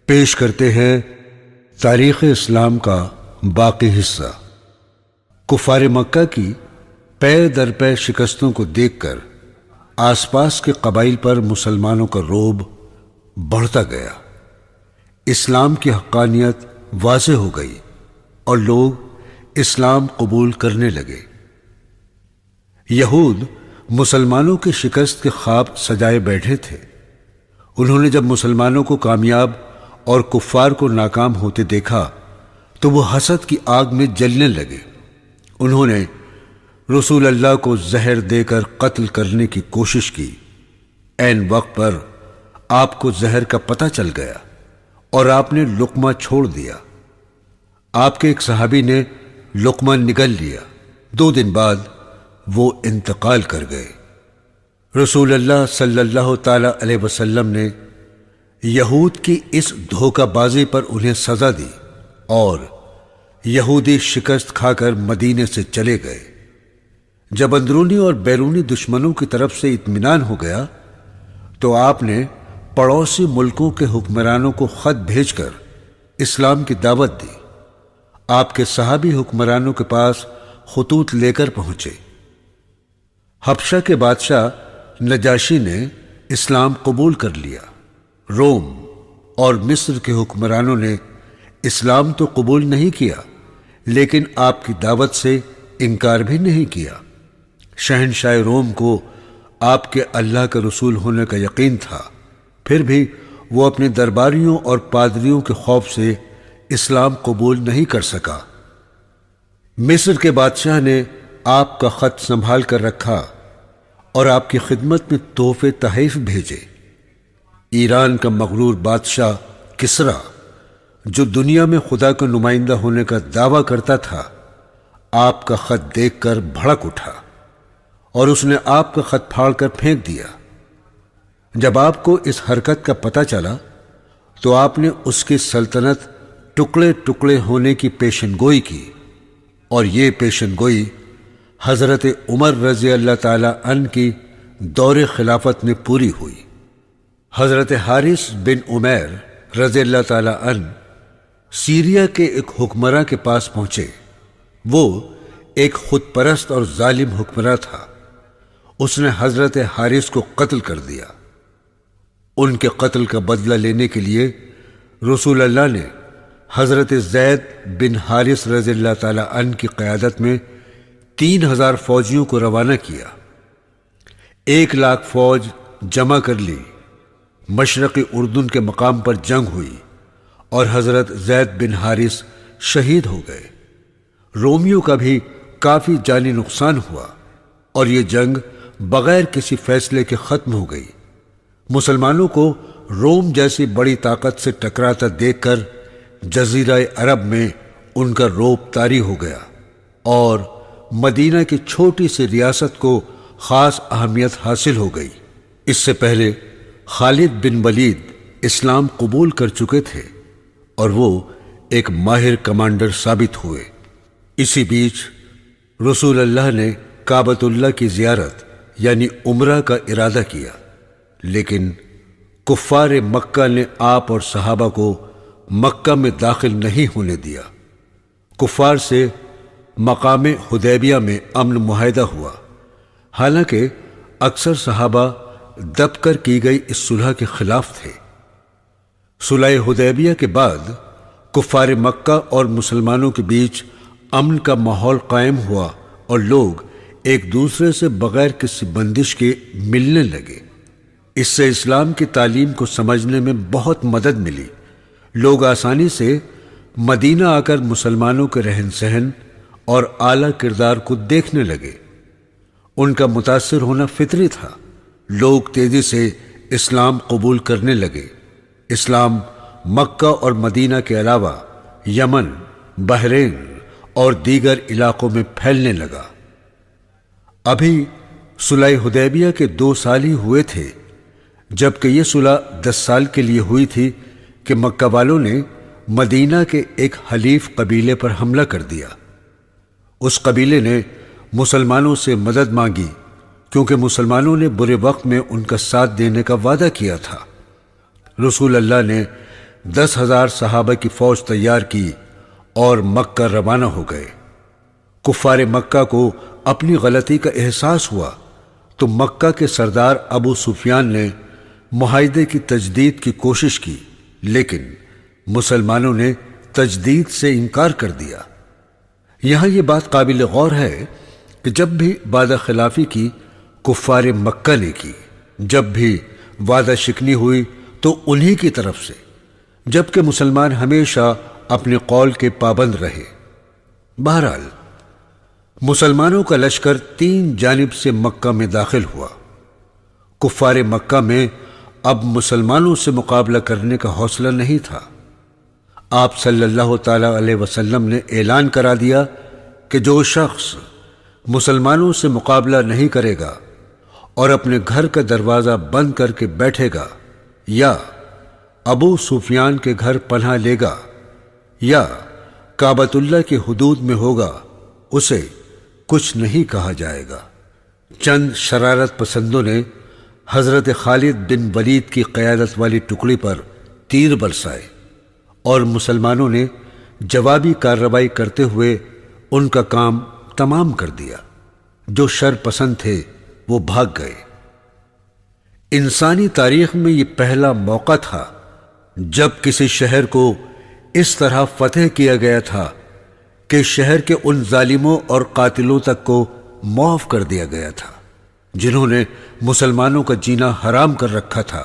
پیش کرتے ہیں تاریخ اسلام کا باقی حصہ۔ کفار مکہ کی پے در پے شکستوں کو دیکھ کر آس پاس کے قبائل پر مسلمانوں کا رعب بڑھتا گیا۔ اسلام کی حقانیت واضح ہو گئی اور لوگ اسلام قبول کرنے لگے۔ یہود مسلمانوں کی شکست کے خواب سجائے بیٹھے تھے۔ انہوں نے جب مسلمانوں کو کامیاب اور کفار کو ناکام ہوتے دیکھا تو وہ حسد کی آگ میں جلنے لگے۔ انہوں نے رسول اللہ کو زہر دے کر قتل کرنے کی کوشش کی۔ عین وقت پر آپ کو زہر کا پتہ چل گیا اور آپ نے لقمہ چھوڑ دیا۔ آپ کے ایک صحابی نے لقمہ نگل لیا۔ 2 دن بعد وہ انتقال کر گئے۔ رسول اللہ صلی اللہ تعالی علیہ وسلم نے یہود کی اس دھوکہ بازی پر انہیں سزا دی اور یہودی شکست کھا کر مدینے سے چلے گئے۔ جب اندرونی اور بیرونی دشمنوں کی طرف سے اطمینان ہو گیا تو آپ نے پڑوسی ملکوں کے حکمرانوں کو خط بھیج کر اسلام کی دعوت دی۔ آپ کے صحابی حکمرانوں کے پاس خطوط لے کر پہنچے۔ حبشہ کے بادشاہ نجاشی نے اسلام قبول کر لیا۔ روم اور مصر کے حکمرانوں نے اسلام تو قبول نہیں کیا لیکن آپ کی دعوت سے انکار بھی نہیں کیا۔ شہنشاہ روم کو آپ کے اللہ کا رسول ہونے کا یقین تھا، پھر بھی وہ اپنے درباریوں اور پادریوں کے خوف سے اسلام قبول نہیں کر سکا۔ مصر کے بادشاہ نے آپ کا خط سنبھال کر رکھا اور آپ کی خدمت میں تحفے تحائف بھیجے۔ ایران کا مغرور بادشاہ کسریٰ، جو دنیا میں خدا کا نمائندہ ہونے کا دعویٰ کرتا تھا، آپ کا خط دیکھ کر بھڑک اٹھا اور اس نے آپ کا خط پھاڑ کر پھینک دیا۔ جب آپ کو اس حرکت کا پتہ چلا تو آپ نے اس کی سلطنت ٹکڑے ٹکڑے ہونے کی پیشن گوئی کی، اور یہ پیشن گوئی حضرت عمر رضی اللہ تعالی عنہ کی دور خلافت میں پوری ہوئی۔ حضرت حارث بن عمیر رضی اللہ تعالی عنہ سیریا کے ایک حکمراں کے پاس پہنچے۔ وہ ایک خود پرست اور ظالم حکمراں تھا۔ اس نے حضرت حارث کو قتل کر دیا۔ ان کے قتل کا بدلہ لینے کے لیے رسول اللہ نے حضرت زید بن حارث رضی اللہ تعالی عنہ کی قیادت میں 3000 فوجیوں کو روانہ کیا۔ 1,00,000 فوج جمع کر لی۔ مشرقی اردن کے مقام پر جنگ ہوئی اور حضرت زید بن حارث شہید ہو گئے۔ رومیوں کا بھی کافی جانی نقصان ہوا اور یہ جنگ بغیر کسی فیصلے کے ختم ہو گئی۔ مسلمانوں کو روم جیسی بڑی طاقت سے ٹکراتا دیکھ کر جزیرہ عرب میں ان کا رعب طاری ہو گیا اور مدینہ کی چھوٹی سی ریاست کو خاص اہمیت حاصل ہو گئی۔ اس سے پہلے خالد بن ولید اسلام قبول کر چکے تھے اور وہ ایک ماہر کمانڈر ثابت ہوئے۔ اسی بیچ رسول اللہ نے کعبۃ اللہ کی زیارت یعنی عمرہ کا ارادہ کیا، لیکن کفار مکہ نے آپ اور صحابہ کو مکہ میں داخل نہیں ہونے دیا۔ کفار سے مقام حدیبیہ میں امن معاہدہ ہوا، حالانکہ اکثر صحابہ دب کر کی گئی اس صلح کے خلاف تھے۔ صلح حدیبیہ کے بعد کفار مکہ اور مسلمانوں کے بیچ امن کا ماحول قائم ہوا اور لوگ ایک دوسرے سے بغیر کسی بندش کے ملنے لگے۔ اس سے اسلام کی تعلیم کو سمجھنے میں بہت مدد ملی۔ لوگ آسانی سے مدینہ آ کر مسلمانوں کے رہن سہن اور اعلیٰ کردار کو دیکھنے لگے۔ ان کا متاثر ہونا فطری تھا۔ لوگ تیزی سے اسلام قبول کرنے لگے۔ اسلام مکہ اور مدینہ کے علاوہ یمن، بحرین اور دیگر علاقوں میں پھیلنے لگا۔ ابھی صلح حدیبیہ کے 2 سال ہی ہوئے تھے جبکہ یہ صلح 10 سال کے لیے ہوئی تھی کہ مکہ والوں نے مدینہ کے ایک حلیف قبیلے پر حملہ کر دیا۔ اس قبیلے نے مسلمانوں سے مدد مانگی کیونکہ مسلمانوں نے برے وقت میں ان کا ساتھ دینے کا وعدہ کیا تھا۔ رسول اللہ نے 10,000 صحابہ کی فوج تیار کی اور مکہ روانہ ہو گئے۔ کفار مکہ کو اپنی غلطی کا احساس ہوا تو مکہ کے سردار ابو سفیان نے معاہدے کی تجدید کی کوشش کی، لیکن مسلمانوں نے تجدید سے انکار کر دیا۔ یہاں یہ بات قابل غور ہے کہ جب بھی وعدہ خلافی کی کفار مکہ نے کی، جب بھی وعدہ شکنی ہوئی تو انہی کی طرف سے، جبکہ مسلمان ہمیشہ اپنے قول کے پابند رہے۔ بہرحال مسلمانوں کا لشکر 3 جانب سے مکہ میں داخل ہوا۔ کفار مکہ میں اب مسلمانوں سے مقابلہ کرنے کا حوصلہ نہیں تھا۔ آپ صلی اللہ تعالی علیہ وسلم نے اعلان کرا دیا کہ جو شخص مسلمانوں سے مقابلہ نہیں کرے گا اور اپنے گھر کا دروازہ بند کر کے بیٹھے گا، یا ابو سفیان کے گھر پناہ لے گا، یا کعبۃ اللہ کی حدود میں ہوگا، اسے کچھ نہیں کہا جائے گا۔ چند شرارت پسندوں نے حضرت خالد بن ولید کی قیادت والی ٹکڑی پر تیر برسائے اور مسلمانوں نے جوابی کارروائی کرتے ہوئے ان کا کام تمام کر دیا۔ جو شر پسند تھے وہ بھاگ گئے۔ انسانی تاریخ میں یہ پہلا موقع تھا جب کسی شہر کو اس طرح فتح کیا گیا تھا کہ شہر کے ان ظالموں اور قاتلوں تک کو معاف کر دیا گیا تھا جنہوں نے مسلمانوں کا جینا حرام کر رکھا تھا۔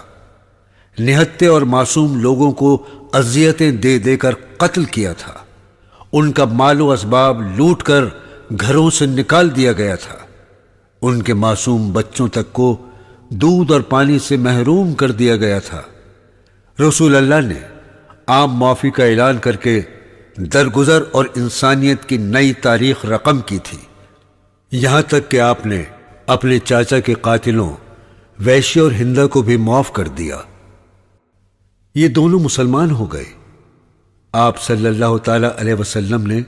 نہتے اور معصوم لوگوں کو اذیتیں دے دے کر قتل کیا تھا۔ ان کا مال و اسباب لوٹ کر گھروں سے نکال دیا گیا تھا۔ ان کے معصوم بچوں تک کو دودھ اور پانی سے محروم کر دیا گیا تھا۔ رسول اللہ نے عام معافی کا اعلان کر کے درگزر اور انسانیت کی نئی تاریخ رقم کی تھی۔ یہاں تک کہ آپ نے اپنے چاچا کے قاتلوں ویشی اور ہندا کو بھی معاف کر دیا۔ یہ دونوں مسلمان ہو گئے۔ آپ صلی اللہ تعالی علیہ وسلم نے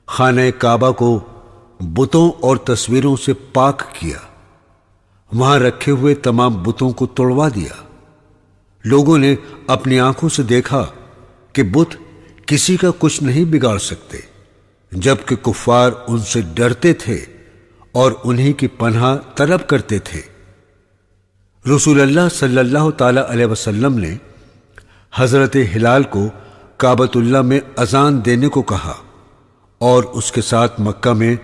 خانہ کعبہ کو بتوں اور تصویروں سے پاک کیا، وہاں رکھے ہوئے تمام بتوں کو توڑوا دیا۔ لوگوں نے اپنی آنکھوں سے دیکھا کہ بت کسی کا کچھ نہیں بگاڑ سکتے، جبکہ کفار ان سے ڈرتے تھے اور انہی کی پناہ طلب کرتے تھے۔ رسول اللہ صلی اللہ تعالی علیہ وسلم نے حضرت ہلال کو کعبۃ اللہ میں اذان دینے کو کہا اور اس کے ساتھ مکہ میں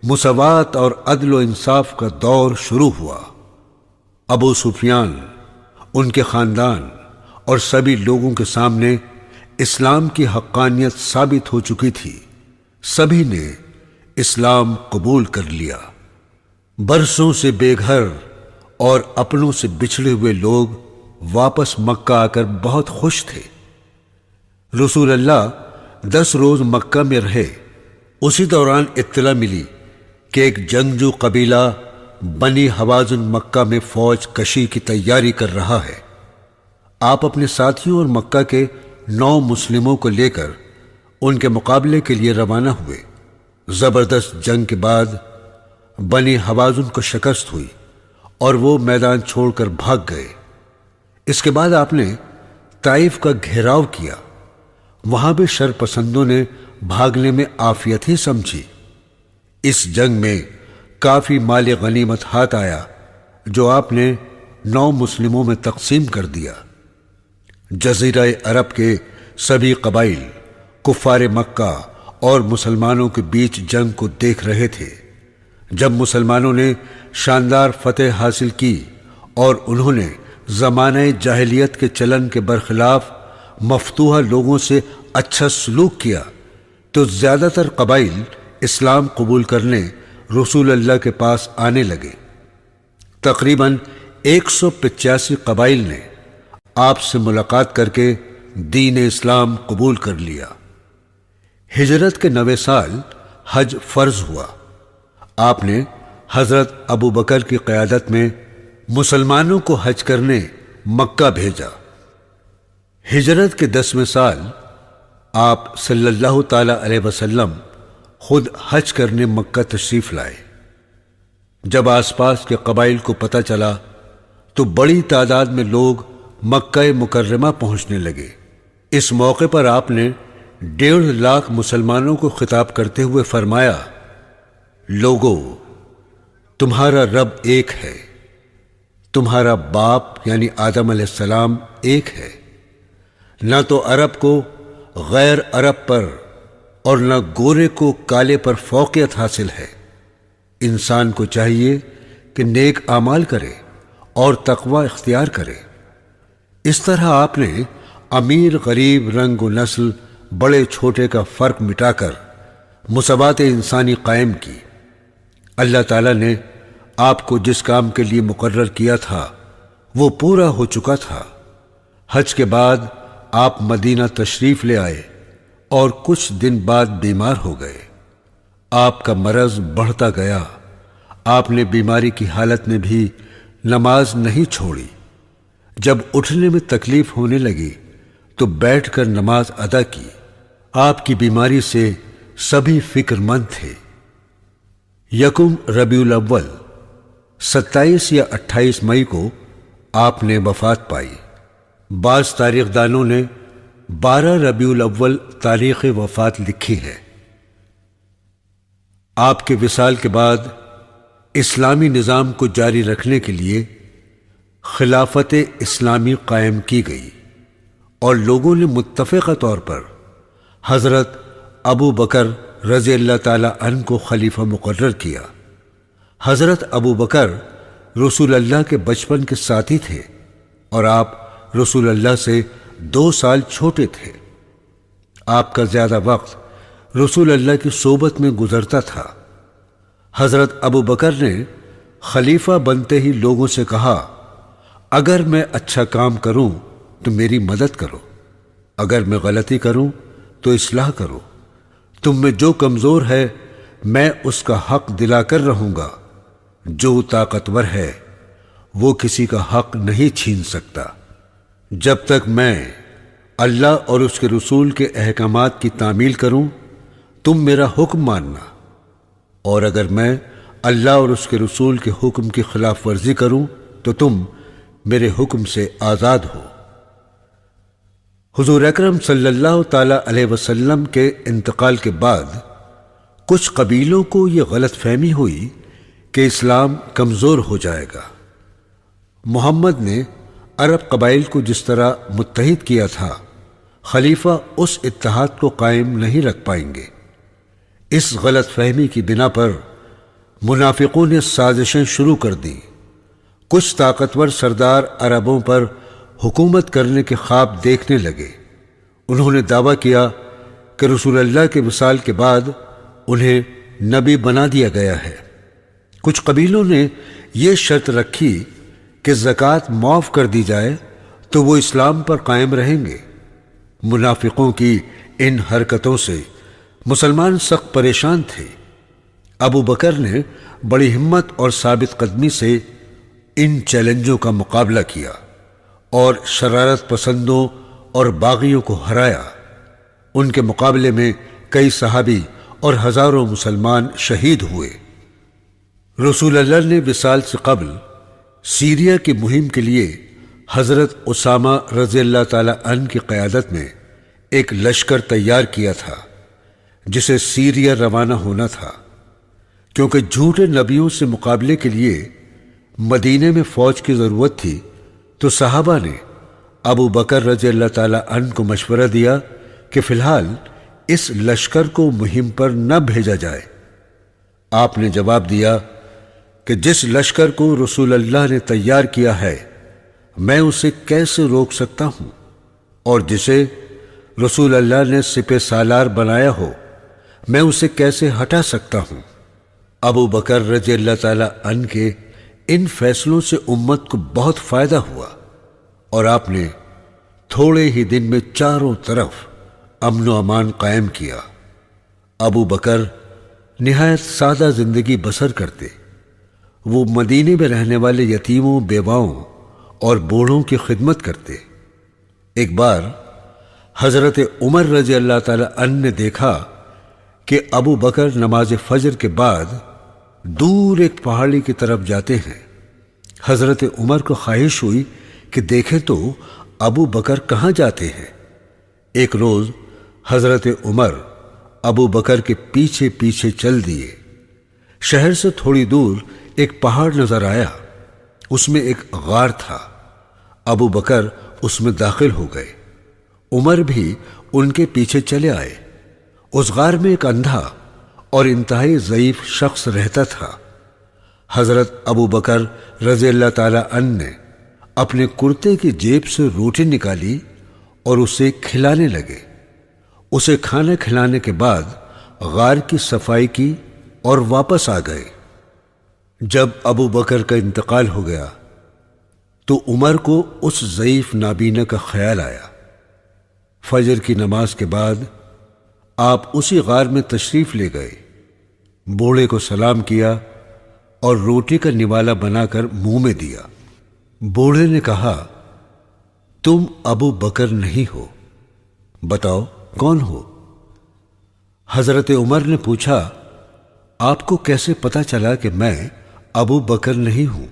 مساوات اور عدل و انصاف کا دور شروع ہوا۔ ابو سفیان، ان کے خاندان اور سبھی لوگوں کے سامنے اسلام کی حقانیت ثابت ہو چکی تھی۔ سبھی نے اسلام قبول کر لیا۔ برسوں سے بے گھر اور اپنوں سے بچھڑے ہوئے لوگ واپس مکہ آ کر بہت خوش تھے۔ رسول اللہ 10 روز مکہ میں رہے۔ اسی دوران اطلاع ملی کہ ایک جنگجو قبیلہ بنی حوازن مکہ میں فوج کشی کی تیاری کر رہا ہے۔ آپ اپنے ساتھیوں اور مکہ کے 9 مسلموں کو لے کر ان کے مقابلے کے لیے روانہ ہوئے۔ زبردست جنگ کے بعد بنی حوازن کو شکست ہوئی اور وہ میدان چھوڑ کر بھاگ گئے۔ اس کے بعد آپ نے طائف کا گھیراؤ کیا۔ وہاں بھی شر پسندوں نے بھاگنے میں عافیت ہی سمجھی۔ اس جنگ میں کافی مال غنیمت ہاتھ آیا جو آپ نے 9 مسلموں میں تقسیم کر دیا۔ جزیرہ عرب کے سبھی قبائل کفار مکہ اور مسلمانوں کے بیچ جنگ کو دیکھ رہے تھے۔ جب مسلمانوں نے شاندار فتح حاصل کی اور انہوں نے زمانہ جاہلیت کے چلن کے برخلاف مفتوحہ لوگوں سے اچھا سلوک کیا تو زیادہ تر قبائل اسلام قبول کرنے رسول اللہ کے پاس آنے لگے۔ تقریباً 185 قبائل نے آپ سے ملاقات کر کے دین اسلام قبول کر لیا۔ ہجرت کے 9ویں سال حج فرض ہوا۔ آپ نے حضرت ابو بکر کی قیادت میں مسلمانوں کو حج کرنے مکہ بھیجا۔ ہجرت کے 10ویں سال آپ صلی اللہ تعالی علیہ وسلم خود حج کرنے مکہ تشریف لائے۔ جب آس پاس کے قبائل کو پتہ چلا تو بڑی تعداد میں لوگ مکہ مکرمہ پہنچنے لگے۔ اس موقع پر آپ نے 1.5 لاکھ مسلمانوں کو خطاب کرتے ہوئے فرمایا، لوگو، تمہارا رب ایک ہے، تمہارا باپ یعنی آدم علیہ السلام ایک ہے، نہ تو عرب کو غیر عرب پر اور نہ گورے کو کالے پر فوقیت حاصل ہے۔ انسان کو چاہیے کہ نیک اعمال کرے اور تقوی اختیار کرے۔ اس طرح آپ نے امیر غریب رنگ و نسل بڑے چھوٹے کا فرق مٹا کر مساوات انسانی قائم کی۔ اللہ تعالیٰ نے آپ کو جس کام کے لیے مقرر کیا تھا وہ پورا ہو چکا تھا۔ حج کے بعد آپ مدینہ تشریف لے آئے اور کچھ دن بعد بیمار ہو گئے۔ آپ کا مرض بڑھتا گیا۔ آپ نے بیماری کی حالت میں بھی نماز نہیں چھوڑی۔ جب اٹھنے میں تکلیف ہونے لگی تو بیٹھ کر نماز ادا کی۔ آپ کی بیماری سے سبھی فکر مند تھے۔ 1 ربیع الاول 27 یا 28 مئی کو آپ نے وفات پائی۔ بعض تاریخ دانوں نے 12 ربیع الاول تاریخ وفات لکھی ہے۔ آپ کے وصال کے بعد اسلامی نظام کو جاری رکھنے کے لیے خلافت اسلامی قائم کی گئی اور لوگوں نے متفقہ طور پر حضرت ابو بکر رضی اللہ تعالی عنہ کو خلیفہ مقرر کیا۔ حضرت ابو بکر رسول اللہ کے بچپن کے ساتھی تھے اور آپ رسول اللہ سے 2 سال چھوٹے تھے۔ آپ کا زیادہ وقت رسول اللہ کی صحبت میں گزرتا تھا۔ حضرت ابو بکر نے خلیفہ بنتے ہی لوگوں سے کہا، اگر میں اچھا کام کروں تو میری مدد کرو، اگر میں غلطی کروں تو اصلاح کرو، تم میں جو کمزور ہے میں اس کا حق دلا کر رہوں گا، جو طاقتور ہے وہ کسی کا حق نہیں چھین سکتا۔ جب تک میں اللہ اور اس کے رسول کے احکامات کی تعمیل کروں تم میرا حکم ماننا، اور اگر میں اللہ اور اس کے رسول کے حکم کی خلاف ورزی کروں تو تم میرے حکم سے آزاد ہو۔ حضور اکرم صلی اللہ تعالی علیہ وسلم کے انتقال کے بعد کچھ قبیلوں کو یہ غلط فہمی ہوئی کہ اسلام کمزور ہو جائے گا۔ محمد نے عرب قبائل کو جس طرح متحد کیا تھا، خلیفہ اس اتحاد کو قائم نہیں رکھ پائیں گے۔ اس غلط فہمی کی بنا پر منافقوں نے سازشیں شروع کر دیں۔ کچھ طاقتور سردار عربوں پر حکومت کرنے کے خواب دیکھنے لگے۔ انہوں نے دعویٰ کیا کہ رسول اللہ کے وصال کے بعد انہیں نبی بنا دیا گیا ہے۔ کچھ قبیلوں نے یہ شرط رکھی کہ زکوٰۃ معاف کر دی جائے تو وہ اسلام پر قائم رہیں گے۔ منافقوں کی ان حرکتوں سے مسلمان سخت پریشان تھے۔ ابو بکر نے بڑی ہمت اور ثابت قدمی سے ان چیلنجوں کا مقابلہ کیا اور شرارت پسندوں اور باغیوں کو ہرایا۔ ان کے مقابلے میں کئی صحابی اور ہزاروں مسلمان شہید ہوئے۔ رسول اللہ نے وصال سے قبل سیریا کی مہم کے لیے حضرت اسامہ رضی اللہ تعالی عنہ کی قیادت میں ایک لشکر تیار کیا تھا جسے سیریا روانہ ہونا تھا۔ کیونکہ جھوٹے نبیوں سے مقابلے کے لیے مدینے میں فوج کی ضرورت تھی تو صحابہ نے ابو بکر رضی اللہ تعالی عنہ کو مشورہ دیا کہ فی الحال اس لشکر کو مہم پر نہ بھیجا جائے۔ آپ نے جواب دیا کہ جس لشکر کو رسول اللہ نے تیار کیا ہے میں اسے کیسے روک سکتا ہوں، اور جسے رسول اللہ نے سپہ سالار بنایا ہو میں اسے کیسے ہٹا سکتا ہوں۔ ابو بکر رضی اللہ تعالی عنہ کے ان فیصلوں سے امت کو بہت فائدہ ہوا اور آپ نے تھوڑے ہی دن میں چاروں طرف امن و امان قائم کیا۔ ابو بکر نہایت سادہ زندگی بسر کرتے۔ وہ مدینے میں رہنے والے یتیموں، بیواؤں اور بوڑھوں کی خدمت کرتے۔ ایک بار حضرت عمر رضی اللہ تعالی عنہ نے دیکھا کہ ابو بکر نماز فجر کے بعد دور ایک پہاڑی کی طرف جاتے ہیں۔ حضرت عمر کو خواہش ہوئی کہ دیکھیں تو ابو بکر کہاں جاتے ہیں۔ ایک روز حضرت عمر ابو بکر کے پیچھے پیچھے چل دیے۔ شہر سے تھوڑی دور ایک پہاڑ نظر آیا، اس میں ایک غار تھا۔ ابو بکر اس میں داخل ہو گئے، عمر بھی ان کے پیچھے چلے آئے۔ اس غار میں ایک اندھا اور انتہائی ضعیف شخص رہتا تھا۔ حضرت ابو بکر رضی اللہ تعالی عنہ نے اپنے کرتے کی جیب سے روٹی نکالی اور اسے کھلانے لگے۔ اسے کھانا کھلانے کے بعد غار کی صفائی کی اور واپس آ گئے۔ جب ابو بکر کا انتقال ہو گیا تو عمر کو اس ضعیف نابینا کا خیال آیا۔ فجر کی نماز کے بعد آپ اسی غار میں تشریف لے گئے، بوڑھے کو سلام کیا اور روٹی کا نوالا بنا کر منہ میں دیا۔ بوڑھے نے کہا، تم ابو بکر نہیں ہو، بتاؤ کون ہو؟ حضرت عمر نے پوچھا، آپ کو کیسے پتا چلا کہ میں ابو بکر نہیں ہوں؟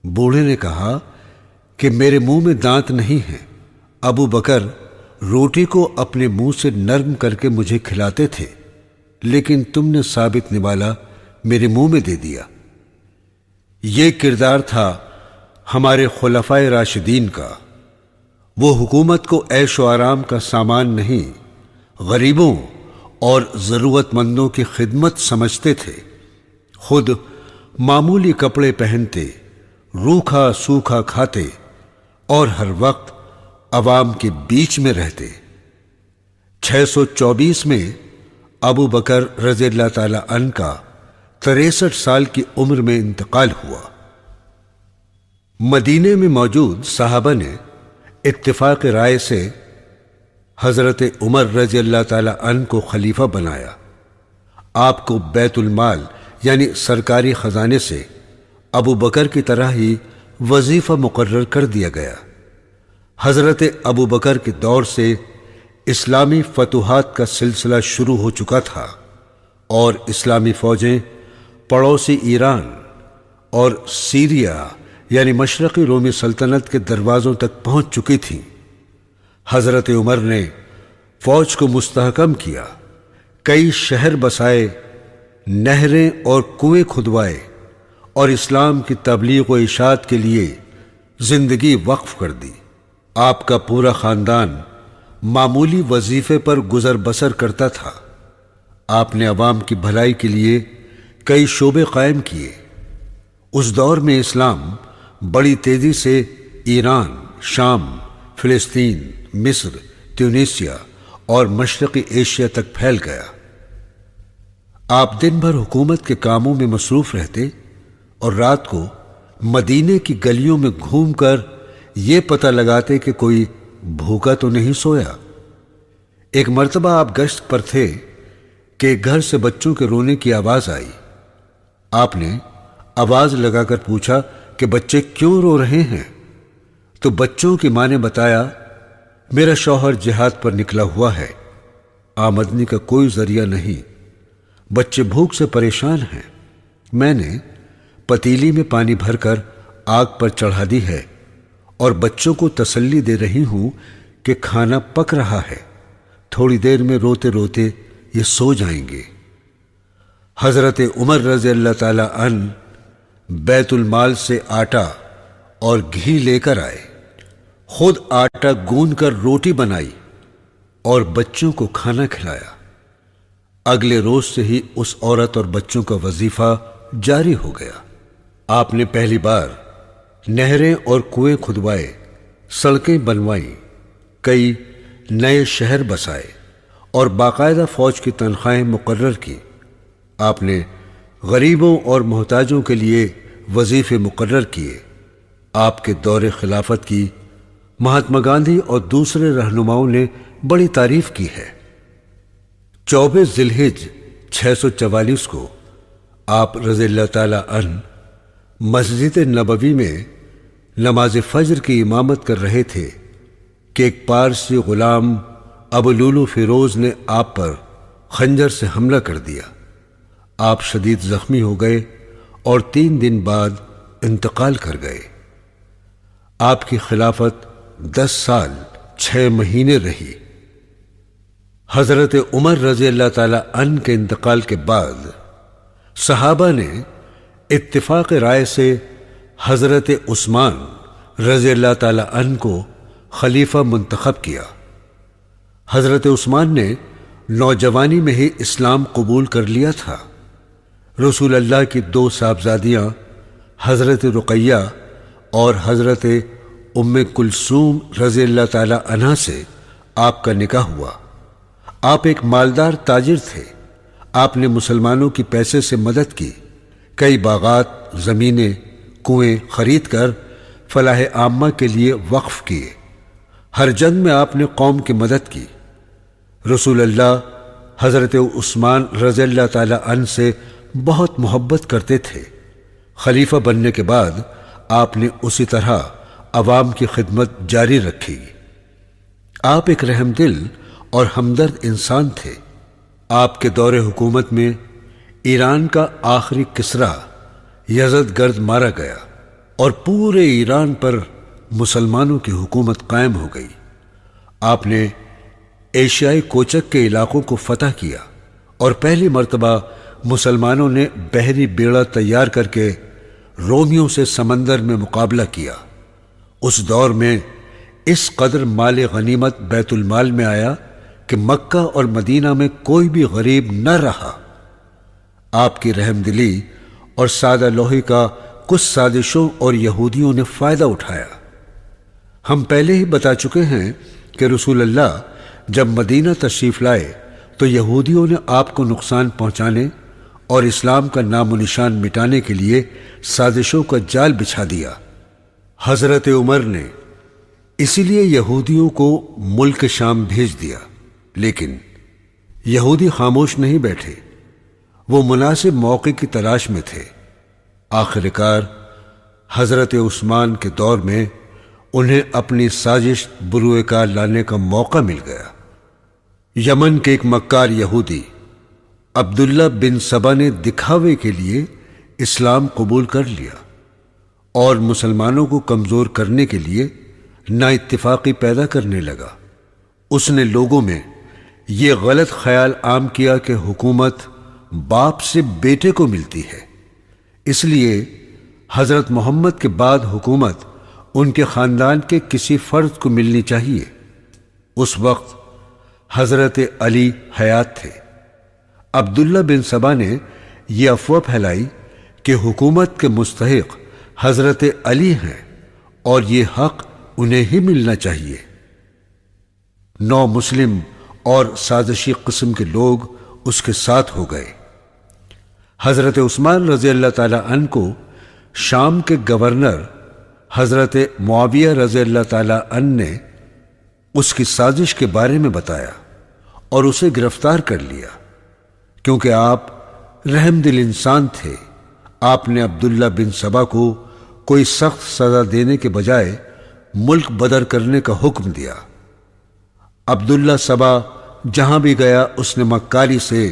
بوڑھے نے کہا کہ میرے منہ میں دانت نہیں ہیں۔ ابو بکر روٹی کو اپنے منہ سے نرم کر کے مجھے کھلاتے تھے، لیکن تم نے ثابت نوالا میرے منہ میں دے دیا۔ یہ کردار تھا ہمارے خلفائے راشدین کا۔ وہ حکومت کو عیش و آرام کا سامان نہیں، غریبوں اور ضرورت مندوں کی خدمت سمجھتے تھے۔ خود معمولی کپڑے پہنتے، روکھا سوکھا کھاتے اور ہر وقت عوام کے بیچ میں رہتے۔ 624 میں ابو بکر رضی اللہ تعالی عنہ کا 63 سال کی عمر میں انتقال ہوا۔ مدینے میں موجود صحابہ نے اتفاق رائے سے حضرت عمر رضی اللہ تعالی عنہ کو خلیفہ بنایا۔ آپ کو بیت المال یعنی سرکاری خزانے سے ابو بکر کی طرح ہی وظیفہ مقرر کر دیا گیا۔ حضرت ابو بکر کے دور سے اسلامی فتوحات کا سلسلہ شروع ہو چکا تھا اور اسلامی فوجیں پڑوسی ایران اور سیریا یعنی مشرقی رومی سلطنت کے دروازوں تک پہنچ چکی تھیں۔ حضرت عمر نے فوج کو مستحکم کیا، کئی شہر بسائے، نہریں اور کنویں کھدوائے اور اسلام کی تبلیغ و اشاعت کے لیے زندگی وقف کر دی۔ آپ کا پورا خاندان معمولی وظیفے پر گزر بسر کرتا تھا۔ آپ نے عوام کی بھلائی کے لیے کئی شعبے قائم کیے۔ اس دور میں اسلام بڑی تیزی سے ایران، شام، فلسطین، مصر، تیونیسیا اور مشرقی ایشیا تک پھیل گیا۔ آپ دن بھر حکومت کے کاموں میں مصروف رہتے اور رات کو مدینے کی گلیوں میں گھوم کر یہ پتہ لگاتے کہ کوئی بھوکا تو نہیں سویا۔ ایک مرتبہ آپ گشت پر تھے کہ گھر سے بچوں کے رونے کی آواز آئی۔ آپ نے آواز لگا کر پوچھا کہ بچے کیوں رو رہے ہیں؟ تو بچوں کی ماں نے بتایا، میرا شوہر جہاد پر نکلا ہوا ہے، آمدنی کا کوئی ذریعہ نہیں، بچے بھوک سے پریشان ہیں۔ میں نے پتیلی میں پانی بھر کر آگ پر چڑھا دی ہے اور بچوں کو تسلی دے رہی ہوں کہ کھانا پک رہا ہے، تھوڑی دیر میں روتے روتے یہ سو جائیں گے۔ حضرت عمر رضی اللہ تعالی عنہ بیت المال سے آٹا اور گھی لے کر آئے، خود آٹا گوندھ کر روٹی بنائی اور بچوں کو کھانا کھلایا۔ اگلے روز سے ہی اس عورت اور بچوں کا وظیفہ جاری ہو گیا۔ آپ نے پہلی بار نہریں اور کنویں کھدوائے، سڑکیں بنوائیں، کئی نئے شہر بسائے اور باقاعدہ فوج کی تنخواہیں مقرر کی۔ آپ نے غریبوں اور محتاجوں کے لیے وظیفے مقرر کیے۔ آپ کے دور خلافت کی مہاتما گاندھی اور دوسرے رہنماؤں نے بڑی تعریف کی ہے۔ 24 ذی الحجہ 644 کو آپ رضی اللہ تعالی عنہ مسجد نبوی میں نماز فجر کی امامت کر رہے تھے کہ ایک پارسی غلام ابو لولو فیروز نے آپ پر خنجر سے حملہ کر دیا۔ آپ شدید زخمی ہو گئے اور 3 دن بعد انتقال کر گئے۔ آپ کی خلافت 10 سال 6 مہینے رہی۔ حضرت عمر رضی اللہ تعالی عنہ کے انتقال کے بعد صحابہ نے اتفاق رائے سے حضرت عثمان رضی اللہ تعالی عنہ کو خلیفہ منتخب کیا۔ حضرت عثمان نے نوجوانی میں ہی اسلام قبول کر لیا تھا۔ رسول اللہ کی 2 صاحبزادیاں حضرت رقیہ اور حضرت ام کلثوم رضی اللہ تعالی عنہا سے آپ کا نکاح ہوا۔ آپ ایک مالدار تاجر تھے۔ آپ نے مسلمانوں کی پیسے سے مدد کی، کئی باغات، زمینیں، کنویں خرید کر فلاح عامہ کے لیے وقف کیے۔ ہر جنگ میں آپ نے قوم کی مدد کی۔ رسول اللہ حضرت عثمان رضی اللہ تعالی عنہ سے بہت محبت کرتے تھے۔ خلیفہ بننے کے بعد آپ نے اسی طرح عوام کی خدمت جاری رکھی۔ آپ ایک رحم دل اور ہمدرد انسان تھے۔ آپ کے دور حکومت میں ایران کا آخری کسریٰ یزدگرد مارا گیا اور پورے ایران پر مسلمانوں کی حکومت قائم ہو گئی۔ آپ نے ایشیائی کوچک کے علاقوں کو فتح کیا اور پہلی مرتبہ مسلمانوں نے بحری بیڑا تیار کر کے رومیوں سے سمندر میں مقابلہ کیا۔ اس دور میں اس قدر مال غنیمت بیت المال میں آیا کہ مکہ اور مدینہ میں کوئی بھی غریب نہ رہا۔ آپ کی رحم دلی اور سادہ لوہی کا کچھ سازشوں اور یہودیوں نے فائدہ اٹھایا۔ ہم پہلے ہی بتا چکے ہیں کہ رسول اللہ جب مدینہ تشریف لائے تو یہودیوں نے آپ کو نقصان پہنچانے اور اسلام کا نام و نشان مٹانے کے لیے سازشوں کا جال بچھا دیا۔ حضرت عمر نے اسی لیے یہودیوں کو ملک شام بھیج دیا، لیکن یہودی خاموش نہیں بیٹھے۔ وہ مناسب موقع کی تلاش میں تھے۔ آخر کار حضرت عثمان کے دور میں انہیں اپنی سازش بروئے کار لانے کا موقع مل گیا۔ یمن کے ایک مکار یہودی عبداللہ بن سبا نے دکھاوے کے لیے اسلام قبول کر لیا اور مسلمانوں کو کمزور کرنے کے لیے نا اتفاقی پیدا کرنے لگا۔ اس نے لوگوں میں یہ غلط خیال عام کیا کہ حکومت باپ سے بیٹے کو ملتی ہے، اس لیے حضرت محمد کے بعد حکومت ان کے خاندان کے کسی فرد کو ملنی چاہیے۔ اس وقت حضرت علی حیات تھے۔ عبداللہ بن سبا نے یہ افواہ پھیلائی کہ حکومت کے مستحق حضرت علی ہیں اور یہ حق انہیں ہی ملنا چاہیے۔ 9 مسلم اور سازشی قسم کے لوگ اس کے ساتھ ہو گئے۔ حضرت عثمان رضی اللہ تعالی عنہ کو شام کے گورنر حضرت معاویہ رضی اللہ تعالی عنہ نے اس کی سازش کے بارے میں بتایا اور اسے گرفتار کر لیا۔ کیونکہ آپ رحم دل انسان تھے، آپ نے عبداللہ بن سبا کو کوئی سخت سزا دینے کے بجائے ملک بدر کرنے کا حکم دیا۔ عبداللہ سبا جہاں بھی گیا اس نے مکاری سے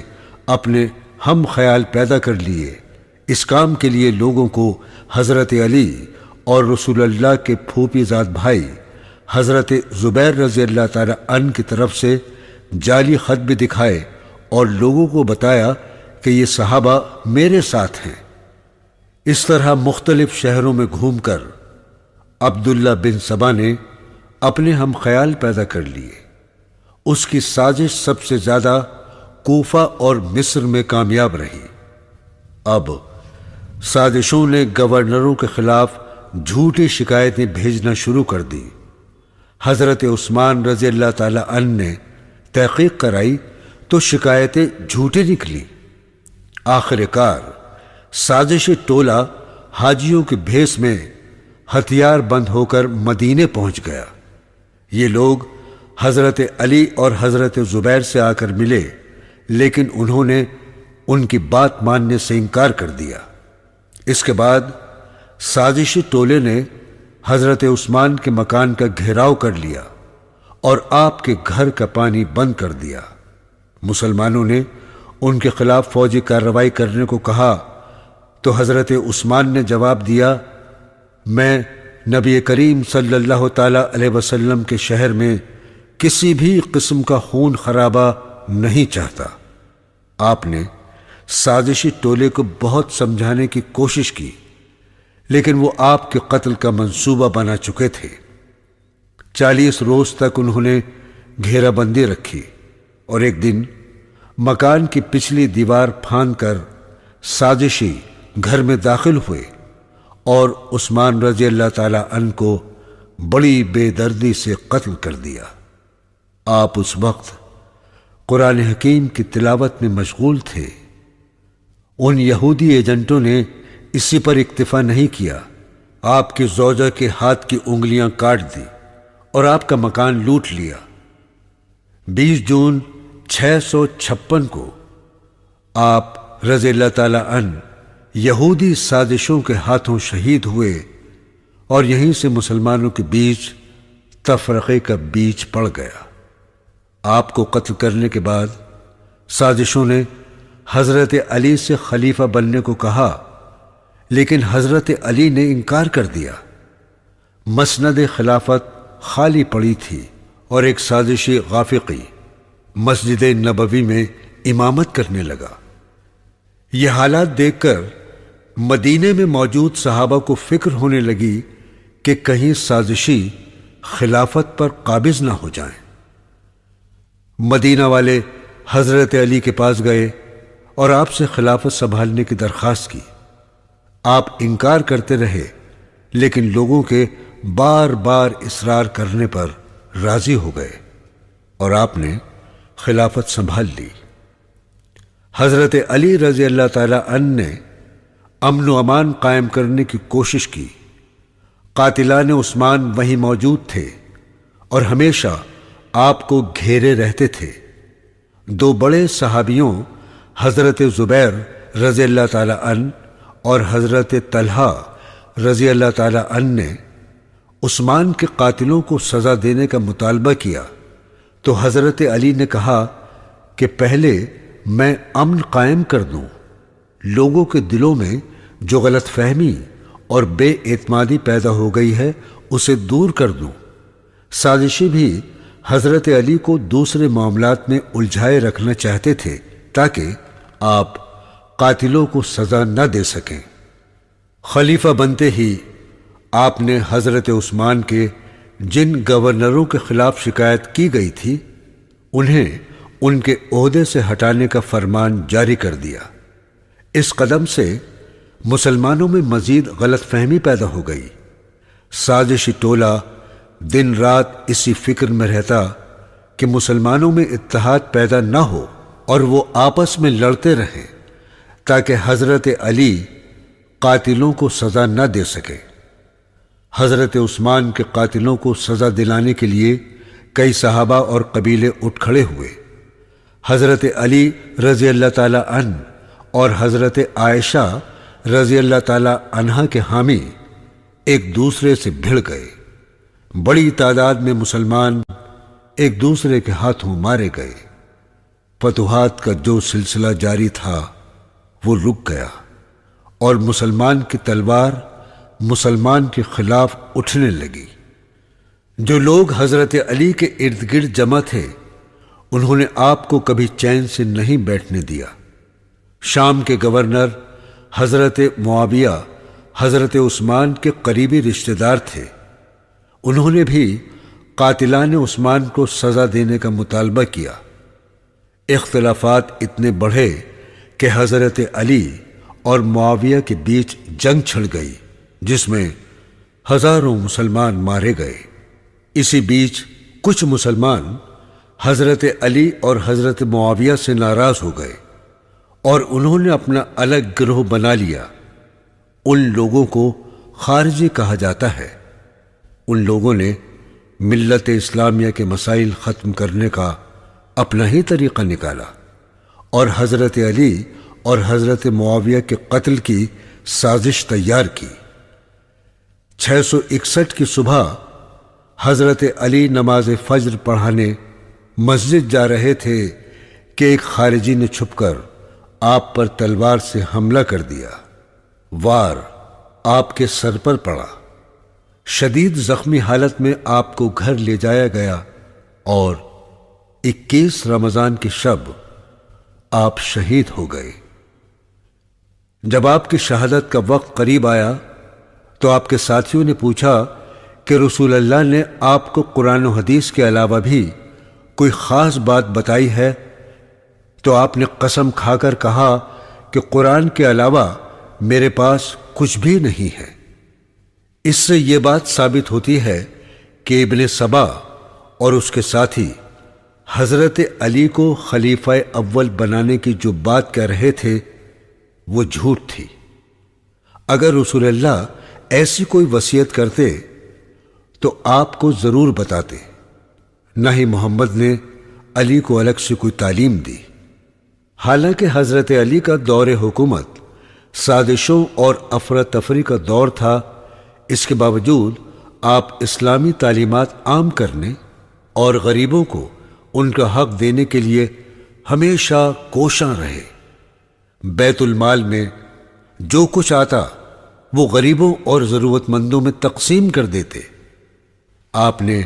اپنے ہم خیال پیدا کر لیے۔ اس کام کے لیے لوگوں کو حضرت علی اور رسول اللہ کے پھوپھی زاد بھائی حضرت زبیر رضی اللہ تعالی عنہ کی طرف سے جعلی خط بھی دکھائے اور لوگوں کو بتایا کہ یہ صحابہ میرے ساتھ ہیں۔ اس طرح مختلف شہروں میں گھوم کر عبداللہ بن سبا نے اپنے ہم خیال پیدا کر لیے۔ اس کی سازش سب سے زیادہ کوفہ اور مصر میں کامیاب رہی۔ اب سازشوں نے گورنروں کے خلاف جھوٹی شکایتیں بھیجنا شروع کر دی۔ حضرت عثمان رضی اللہ تعالی عنہ نے تحقیق کرائی تو شکایتیں جھوٹی نکلی۔ آخر کار سازشی ٹولہ حاجیوں کے بھیس میں ہتھیار بند ہو کر مدینے پہنچ گیا۔ یہ لوگ حضرت علی اور حضرت زبیر سے آ کر ملے، لیکن انہوں نے ان کی بات ماننے سے انکار کر دیا۔ اس کے بعد سازشی ٹولے نے حضرت عثمان کے مکان کا گھیراؤ کر لیا اور آپ کے گھر کا پانی بند کر دیا۔ مسلمانوں نے ان کے خلاف فوجی کارروائی کرنے کو کہا تو حضرت عثمان نے جواب دیا، میں نبی کریم صلی اللہ تعالی علیہ وسلم کے شہر میں کسی بھی قسم کا خون خرابہ نہیں چاہتا۔ آپ نے سازشی ٹولے کو بہت سمجھانے کی کوشش کی، لیکن وہ آپ کے قتل کا منصوبہ بنا چکے تھے۔ 40 روز تک انہوں نے گھیرا بندی رکھی، اور ایک دن مکان کی پچھلی دیوار پھاند کر سازشی گھر میں داخل ہوئے اور عثمان رضی اللہ تعالی عنہ کو بڑی بے دردی سے قتل کر دیا۔ آپ اس وقت قرآن حکیم کی تلاوت میں مشغول تھے۔ ان یہودی ایجنٹوں نے اسی پر اکتفا نہیں کیا، آپ کی زوجہ کے ہاتھ کی انگلیاں کاٹ دی اور آپ کا مکان لوٹ لیا۔ 20 جون 656 کو آپ رضی اللہ تعالی عنہ یہودی سازشوں کے ہاتھوں شہید ہوئے، اور یہیں سے مسلمانوں کے بیچ تفرقے کا بیج پڑ گیا۔ آپ کو قتل کرنے کے بعد سازشوں نے حضرت علی سے خلیفہ بننے کو کہا، لیکن حضرت علی نے انکار کر دیا۔ مسند خلافت خالی پڑی تھی، اور ایک سازشی غافقی مسجد نبوی میں امامت کرنے لگا۔ یہ حالات دیکھ کر مدینے میں موجود صحابہ کو فکر ہونے لگی کہ کہیں سازشی خلافت پر قابض نہ ہو جائیں۔ مدینہ والے حضرت علی کے پاس گئے اور آپ سے خلافت سنبھالنے کی درخواست کی۔ آپ انکار کرتے رہے، لیکن لوگوں کے بار بار اصرار کرنے پر راضی ہو گئے، اور آپ نے خلافت سنبھال لی۔ حضرت علی رضی اللہ تعالی عنہ نے امن و امان قائم کرنے کی کوشش کی۔ قاتلان عثمان وہیں موجود تھے اور ہمیشہ آپ کو گھیرے رہتے تھے۔ 2 بڑے صحابیوں حضرت زبیر رضی اللہ تعالی عنہ اور حضرت طلحہ رضی اللہ تعالی عنہ نے عثمان کے قاتلوں کو سزا دینے کا مطالبہ کیا، تو حضرت علی نے کہا کہ پہلے میں امن قائم کر دوں، لوگوں کے دلوں میں جو غلط فہمی اور بے اعتمادی پیدا ہو گئی ہے اسے دور کر دوں۔ سازشی بھی حضرت علی کو دوسرے معاملات میں الجھائے رکھنا چاہتے تھے تاکہ آپ قاتلوں کو سزا نہ دے سکیں۔ خلیفہ بنتے ہی آپ نے حضرت عثمان کے جن گورنروں کے خلاف شکایت کی گئی تھی انہیں ان کے عہدے سے ہٹانے کا فرمان جاری کر دیا۔ اس قدم سے مسلمانوں میں مزید غلط فہمی پیدا ہو گئی۔ سازشی ٹولہ دن رات اسی فکر میں رہتا کہ مسلمانوں میں اتحاد پیدا نہ ہو اور وہ آپس میں لڑتے رہیں تاکہ حضرت علی قاتلوں کو سزا نہ دے سکے۔ حضرت عثمان کے قاتلوں کو سزا دلانے کے لیے کئی صحابہ اور قبیلے اٹھ کھڑے ہوئے۔ حضرت علی رضی اللہ تعالی عنہ اور حضرت عائشہ رضی اللہ تعالی عنہا کے حامی ایک دوسرے سے بھڑ گئے۔ بڑی تعداد میں مسلمان ایک دوسرے کے ہاتھوں مارے گئے۔ فتوحات کا جو سلسلہ جاری تھا وہ رک گیا، اور مسلمان کی تلوار مسلمان کے خلاف اٹھنے لگی۔ جو لوگ حضرت علی کے ارد گرد جمع تھے انہوں نے آپ کو کبھی چین سے نہیں بیٹھنے دیا۔ شام کے گورنر حضرت معاویہ حضرت عثمان کے قریبی رشتہ دار تھے۔ انہوں نے بھی قاتلان عثمان کو سزا دینے کا مطالبہ کیا۔ اختلافات اتنے بڑھے کہ حضرت علی اور معاویہ کے بیچ جنگ چھڑ گئی، جس میں ہزاروں مسلمان مارے گئے۔ اسی بیچ کچھ مسلمان حضرت علی اور حضرت معاویہ سے ناراض ہو گئے اور انہوں نے اپنا الگ گروہ بنا لیا۔ ان لوگوں کو خارجی کہا جاتا ہے۔ ان لوگوں نے ملت اسلامیہ کے مسائل ختم کرنے کا اپنا ہی طریقہ نکالا اور حضرت علی اور حضرت معاویہ کے قتل کی سازش تیار کی۔ 661 کی صبح حضرت علی نماز فجر پڑھانے مسجد جا رہے تھے کہ ایک خارجی نے چھپ کر آپ پر تلوار سے حملہ کر دیا۔ وار آپ کے سر پر پڑا۔ شدید زخمی حالت میں آپ کو گھر لے جایا گیا اور 21 رمضان کی شب آپ شہید ہو گئے۔ جب آپ کی شہادت کا وقت قریب آیا تو آپ کے ساتھیوں نے پوچھا کہ رسول اللہ نے آپ کو قرآن و حدیث کے علاوہ بھی کوئی خاص بات بتائی ہے؟ تو آپ نے قسم کھا کر کہا کہ قرآن کے علاوہ میرے پاس کچھ بھی نہیں ہے۔ اس سے یہ بات ثابت ہوتی ہے کہ ابن سبا اور اس کے ساتھی حضرت علی کو خلیفہ اول بنانے کی جو بات کہہ رہے تھے وہ جھوٹ تھی۔ اگر رسول اللہ ایسی کوئی وصیت کرتے تو آپ کو ضرور بتاتے، نہ ہی محمد نے علی کو الگ سے کوئی تعلیم دی۔ حالانکہ حضرت علی کا دور حکومت سازشوں اور افراتفری کا دور تھا، اس کے باوجود آپ اسلامی تعلیمات عام کرنے اور غریبوں کو ان کا حق دینے کے لیے ہمیشہ کوشاں رہے۔ بیت المال میں جو کچھ آتا وہ غریبوں اور ضرورت مندوں میں تقسیم کر دیتے۔ آپ نے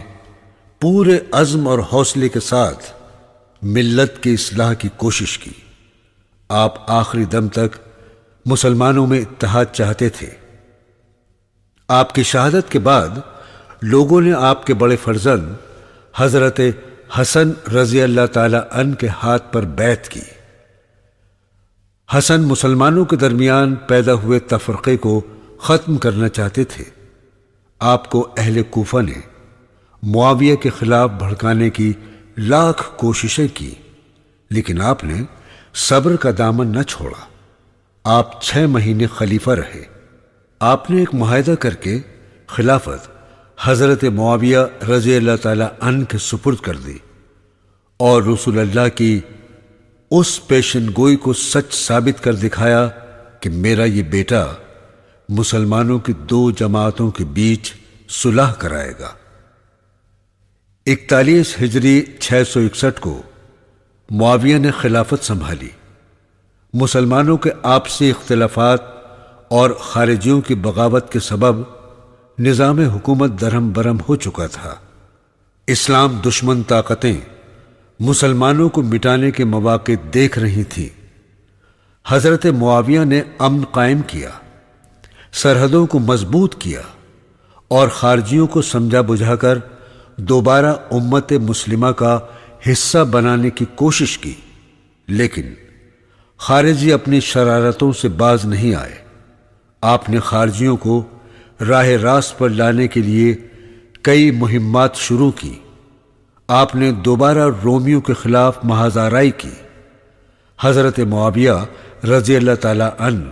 پورے عزم اور حوصلے کے ساتھ ملت کی اصلاح کی کوشش کی۔ آپ آخری دم تک مسلمانوں میں اتحاد چاہتے تھے۔ آپ کی شہادت کے بعد لوگوں نے آپ کے بڑے فرزند حضرت حسن رضی اللہ تعالی عنہ کے ہاتھ پر بیعت کی۔ حسن مسلمانوں کے درمیان پیدا ہوئے تفرقے کو ختم کرنا چاہتے تھے۔ آپ کو اہل کوفہ نے معاویہ کے خلاف بھڑکانے کی لاکھ کوششیں کی، لیکن آپ نے صبر کا دامن نہ چھوڑا۔ آپ 6 مہینے خلیفہ رہے۔ آپ نے ایک معاہدہ کر کے خلافت حضرت معاویہ رضی اللہ تعالی عنہ کے سپرد کر دی اور رسول اللہ کی اس پیشن گوئی کو سچ ثابت کر دکھایا کہ میرا یہ بیٹا مسلمانوں کی 2 جماعتوں کے بیچ صلح کرائے گا۔ 41 ہجری 661 کو معاویہ نے خلافت سنبھالی۔ مسلمانوں کے آپسی اختلافات اور خارجیوں کی بغاوت کے سبب نظام حکومت درہم برہم ہو چکا تھا۔ اسلام دشمن طاقتیں مسلمانوں کو مٹانے کے مواقع دیکھ رہی تھیں۔ حضرت معاویہ نے امن قائم کیا، سرحدوں کو مضبوط کیا اور خارجیوں کو سمجھا بجھا کر دوبارہ امت مسلمہ کا حصہ بنانے کی کوشش کی، لیکن خارجی اپنی شرارتوں سے باز نہیں آئے۔ آپ نے خارجیوں کو راہ راست پر لانے کے لیے کئی مہمات شروع کی۔ آپ نے دوبارہ رومیوں کے خلاف محاذ آرائی کی۔ حضرت معاویہ رضی اللہ تعالی عنہ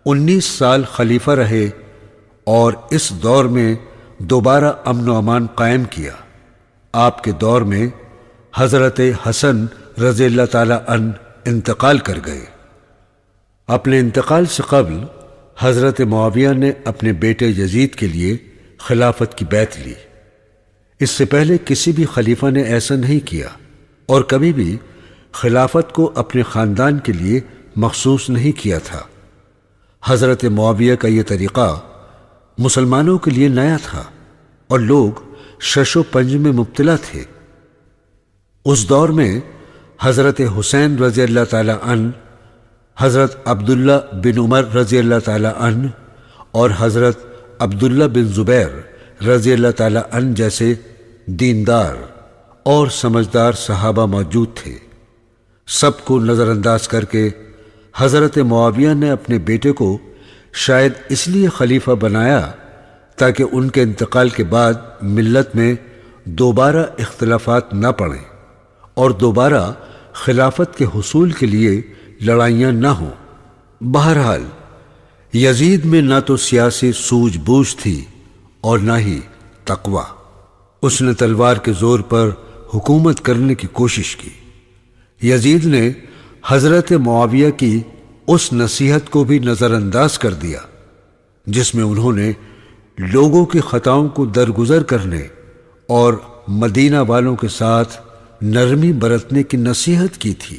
19 سال خلیفہ رہے اور اس دور میں دوبارہ امن و امان قائم کیا۔ آپ کے دور میں حضرت حسن رضی اللہ تعالی عنہ انتقال کر گئے۔ اپنے انتقال سے قبل حضرت معاویہ نے اپنے بیٹے یزید کے لیے خلافت کی بیعت لی۔ اس سے پہلے کسی بھی خلیفہ نے ایسا نہیں کیا اور کبھی بھی خلافت کو اپنے خاندان کے لیے مخصوص نہیں کیا تھا۔ حضرت معاویہ کا یہ طریقہ مسلمانوں کے لیے نیا تھا اور لوگ شش و پنج میں مبتلا تھے۔ اس دور میں حضرت حسین رضی اللہ تعالی عنہ، حضرت عبداللہ بن عمر رضی اللہ تعالی عنہ اور حضرت عبداللہ بن زبیر رضی اللہ تعالی عنہ جیسے دیندار اور سمجھدار صحابہ موجود تھے۔ سب کو نظر انداز کر کے حضرت معاویہ نے اپنے بیٹے کو شاید اس لیے خلیفہ بنایا تاکہ ان کے انتقال کے بعد ملت میں دوبارہ اختلافات نہ پڑیں اور دوبارہ خلافت کے حصول کے لیے لڑائیاں نہ ہوں۔ بہرحال یزید میں نہ تو سیاسی سوجھ بوجھ تھی اور نہ ہی تقوی۔ اس نے تلوار کے زور پر حکومت کرنے کی کوشش کی۔ یزید نے حضرت معاویہ کی اس نصیحت کو بھی نظر انداز کر دیا جس میں انہوں نے لوگوں کی خطاؤں کو درگزر کرنے اور مدینہ والوں کے ساتھ نرمی برتنے کی نصیحت کی تھی۔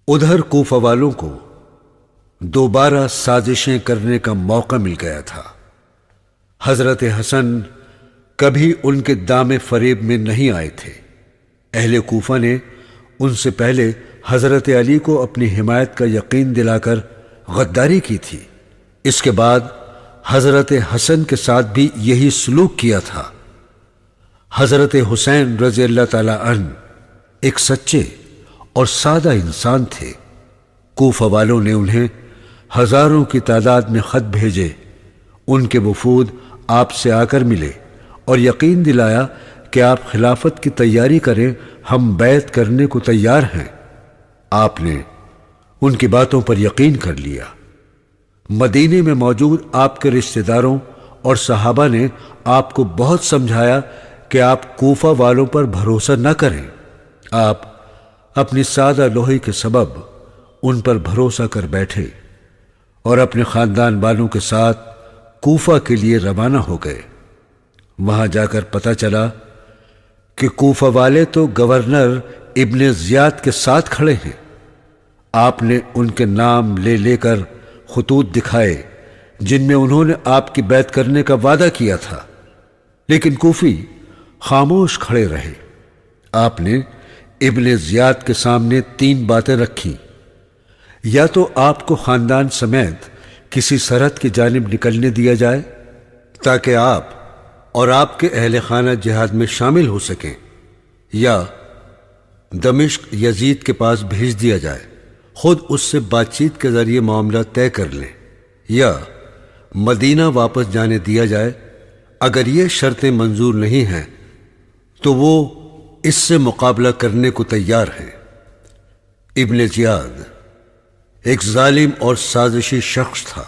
ادھر کوفہ والوں کو دوبارہ سازشیں کرنے کا موقع مل گیا تھا۔ حضرت حسن کبھی ان کے دام فریب میں نہیں آئے تھے۔ اہل کوفہ نے ان سے پہلے حضرت علی کو اپنی حمایت کا یقین دلا کر غداری کی تھی۔ اس کے بعد حضرت حسن کے ساتھ بھی یہی سلوک کیا تھا۔ حضرت حسین رضی اللہ تعالی عنہ ایک سچے اور سادہ انسان تھے۔ کوفہ والوں نے انہیں ہزاروں کی تعداد میں خط بھیجے۔ ان کے وفود آپ سے آ کر ملے اور یقین دلایا کہ آپ خلافت کی تیاری کریں، ہم بیعت کرنے کو تیار ہیں۔ آپ نے ان کی باتوں پر یقین کر لیا۔ مدینے میں موجود آپ کے رشتہ داروں اور صحابہ نے آپ کو بہت سمجھایا کہ آپ کوفہ والوں پر بھروسہ نہ کریں۔ آپ اپنی سادہ لوہی کے سبب ان پر بھروسہ کر بیٹھے اور اپنے خاندان والوں کے ساتھ کوفہ کے لیے روانہ ہو گئے۔ وہاں جا کر پتہ چلا کہ کوفہ والے تو گورنر ابن زیاد کے ساتھ کھڑے ہیں۔ آپ نے ان کے نام لے لے کر خطوط دکھائے جن میں انہوں نے آپ کی بیعت کرنے کا وعدہ کیا تھا، لیکن کوفی خاموش کھڑے رہے۔ آپ نے ابن زیاد کے سامنے 3 باتیں رکھیں: یا تو آپ کو خاندان سمیت کسی سرحد کی جانب نکلنے دیا جائے تاکہ آپ اور آپ کے اہل خانہ جہاد میں شامل ہو سکیں، یا دمشق یزید کے پاس بھیج دیا جائے، خود اس سے بات چیت کے ذریعے معاملہ طے کر لیں، یا مدینہ واپس جانے دیا جائے۔ اگر یہ شرطیں منظور نہیں ہیں تو وہ اس سے مقابلہ کرنے کو تیار ہیں۔ ابن زیاد ایک ظالم اور سازشی شخص تھا۔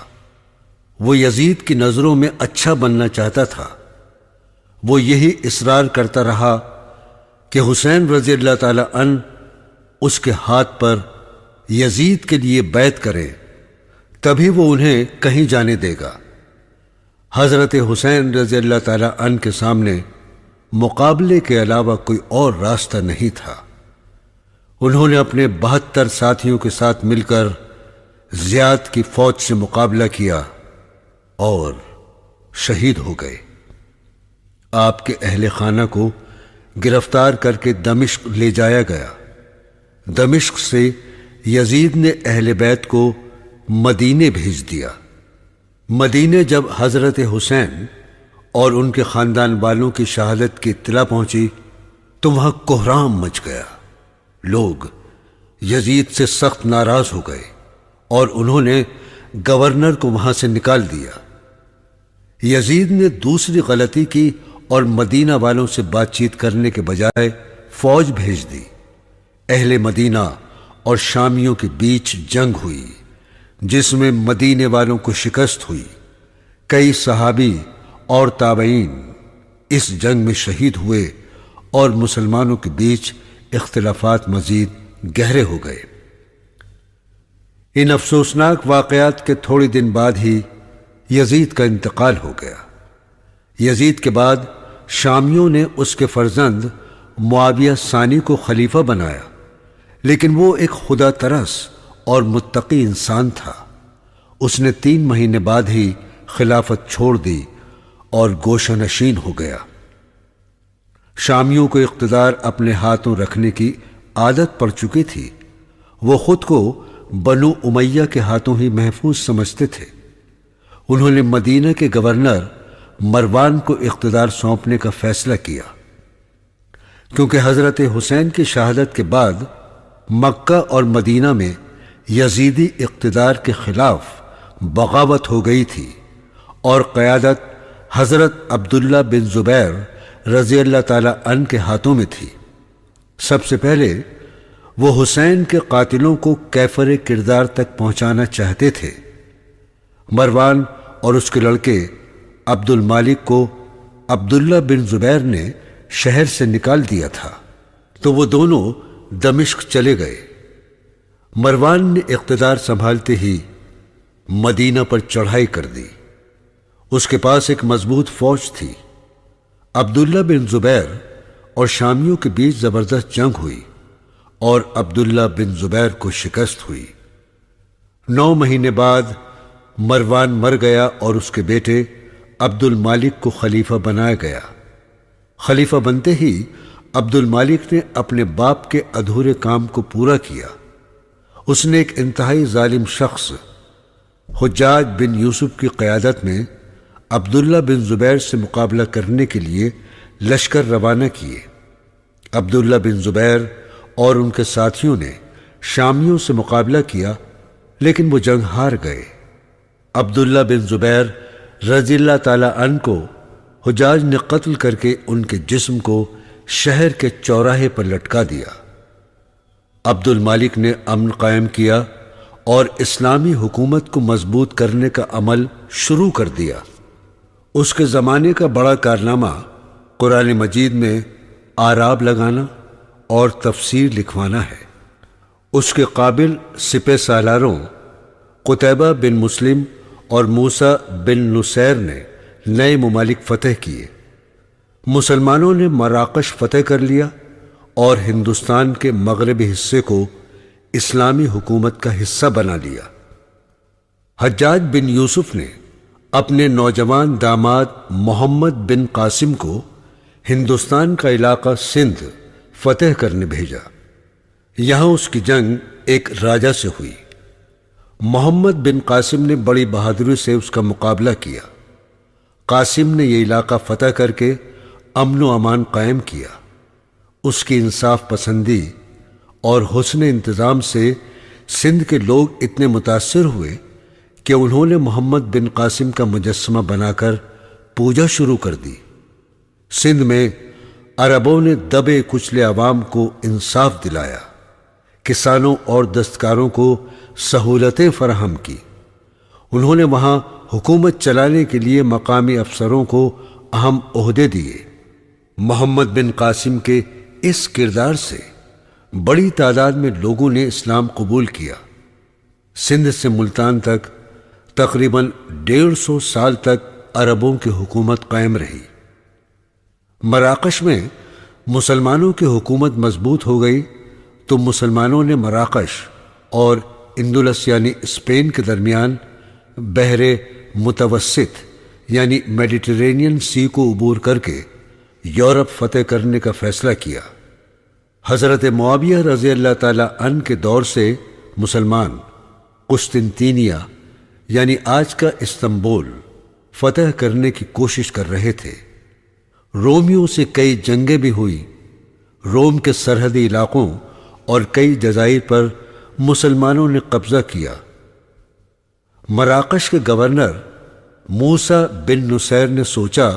وہ یزید کی نظروں میں اچھا بننا چاہتا تھا۔ وہ یہی اصرار کرتا رہا کہ حسین رضی اللہ تعالی عنہ اس کے ہاتھ پر یزید کے لیے بیعت کرے، تبھی وہ انہیں کہیں جانے دے گا۔ حضرت حسین رضی اللہ تعالی عنہ کے سامنے مقابلے کے علاوہ کوئی اور راستہ نہیں تھا۔ انہوں نے اپنے 72 ساتھیوں کے ساتھ مل کر زیاد کی فوج سے مقابلہ کیا اور شہید ہو گئے۔ آپ کے اہل خانہ کو گرفتار کر کے دمشق لے جایا گیا۔ دمشق سے یزید نے اہل بیت کو مدینے بھیج دیا۔ مدینے جب حضرت حسین اور ان کے خاندان والوں کی شہادت کی اطلاع پہنچی تو وہاں کہرام مچ گیا۔ لوگ یزید سے سخت ناراض ہو گئے اور انہوں نے گورنر کو وہاں سے نکال دیا۔ یزید نے دوسری غلطی کی اور مدینہ والوں سے بات چیت کرنے کے بجائے فوج بھیج دی۔ اہل مدینہ اور شامیوں کے بیچ جنگ ہوئی جس میں مدینے والوں کو شکست ہوئی۔ کئی صحابی اور تابعین اس جنگ میں شہید ہوئے اور مسلمانوں کے بیچ اختلافات مزید گہرے ہو گئے۔ ان افسوسناک واقعات کے تھوڑی دن بعد ہی یزید کا انتقال ہو گیا۔ یزید کے بعد شامیوں نے اس کے فرزند معاویہ ثانی کو خلیفہ بنایا، لیکن وہ ایک خدا ترس اور متقی انسان تھا۔ اس نے 3 مہینے بعد ہی خلافت چھوڑ دی اور گوشہ نشین ہو گیا۔ شامیوں کو اقتدار اپنے ہاتھوں رکھنے کی عادت پڑ چکی تھی۔ وہ خود کو بنو امیہ کے ہاتھوں ہی محفوظ سمجھتے تھے۔ انہوں نے مدینہ کے گورنر مروان کو اقتدار سونپنے کا فیصلہ کیا، کیونکہ حضرت حسین کی شہادت کے بعد مکہ اور مدینہ میں یزیدی اقتدار کے خلاف بغاوت ہو گئی تھی اور قیادت حضرت عبداللہ بن زبیر رضی اللہ تعالی عنہ کے ہاتھوں میں تھی۔ سب سے پہلے وہ حسین کے قاتلوں کو کیفر کردار تک پہنچانا چاہتے تھے۔ مروان اور اس کے لڑکے عبد المالک کو عبداللہ بن زبیر نے شہر سے نکال دیا تھا، تو وہ دونوں دمشق چلے گئے۔ مروان نے اقتدار سنبھالتے ہی مدینہ پر چڑھائی کر دی۔ اس کے پاس ایک مضبوط فوج تھی۔ عبداللہ بن زبیر اور شامیوں کے بیچ زبردست جنگ ہوئی اور عبداللہ بن زبیر کو شکست ہوئی۔ 9 مہینے بعد مروان مر گیا اور اس کے بیٹے عبد المالک کو خلیفہ بنایا گیا۔ خلیفہ بنتے ہی عبد المالک نے اپنے باپ کے ادھورے کام کو پورا کیا۔ اس نے ایک انتہائی ظالم شخص حجاج بن یوسف کی قیادت میں عبداللہ بن زبیر سے مقابلہ کرنے کے لیے لشکر روانہ کیے۔ عبداللہ بن زبیر اور ان کے ساتھیوں نے شامیوں سے مقابلہ کیا، لیکن وہ جنگ ہار گئے۔ عبداللہ بن زبیر رضی اللہ تعالی عنہ کو حجاج نے قتل کر کے ان کے جسم کو شہر کے چوراہے پر لٹکا دیا۔ عبد المالک نے امن قائم کیا اور اسلامی حکومت کو مضبوط کرنے کا عمل شروع کر دیا۔ اس کے زمانے کا بڑا کارنامہ قرآن مجید میں اعراب لگانا اور تفسیر لکھوانا ہے۔ اس کے قابل سپہ سالاروں قتیبہ بن مسلم اور موسیٰ بن نصیر نے نئے ممالک فتح کیے۔ مسلمانوں نے مراکش فتح کر لیا اور ہندوستان کے مغربی حصے کو اسلامی حکومت کا حصہ بنا لیا۔ حجاج بن یوسف نے اپنے نوجوان داماد محمد بن قاسم کو ہندوستان کا علاقہ سندھ فتح کرنے بھیجا۔ یہاں اس کی جنگ ایک راجا سے ہوئی۔ محمد بن قاسم نے بڑی بہادری سے اس کا مقابلہ کیا۔ قاسم نے یہ علاقہ فتح کر کے امن و امان قائم کیا۔ اس کی انصاف پسندی اور حسن انتظام سے سندھ کے لوگ اتنے متاثر ہوئے کہ انہوں نے محمد بن قاسم کا مجسمہ بنا کر پوجا شروع کر دی۔ سندھ میں عربوں نے دبے کچلے عوام کو انصاف دلایا، کسانوں اور دستکاروں کو سہولتیں فراہم کی۔ انہوں نے وہاں حکومت چلانے کے لیے مقامی افسروں کو اہم عہدے دیے۔ محمد بن قاسم کے اس کردار سے بڑی تعداد میں لوگوں نے اسلام قبول کیا۔ سندھ سے ملتان تک تقریباً 150 سال تک عربوں کی حکومت قائم رہی۔ مراکش میں مسلمانوں کی حکومت مضبوط ہو گئی تو مسلمانوں نے مراکش اور اندلس یعنی اسپین کے درمیان بحر متوسط یعنی میڈیٹرینین سی کو عبور کر کے یورپ فتح کرنے کا فیصلہ کیا۔ حضرت معاویہ رضی اللہ تعالی عنہ کے دور سے مسلمان قسطنطینیہ یعنی آج کا استنبول فتح کرنے کی کوشش کر رہے تھے۔ رومیوں سے کئی جنگیں بھی ہوئی۔ روم کے سرحدی علاقوں اور کئی جزائر پر مسلمانوں نے قبضہ کیا۔ مراکش کے گورنر موسیٰ بن نصیر نے سوچا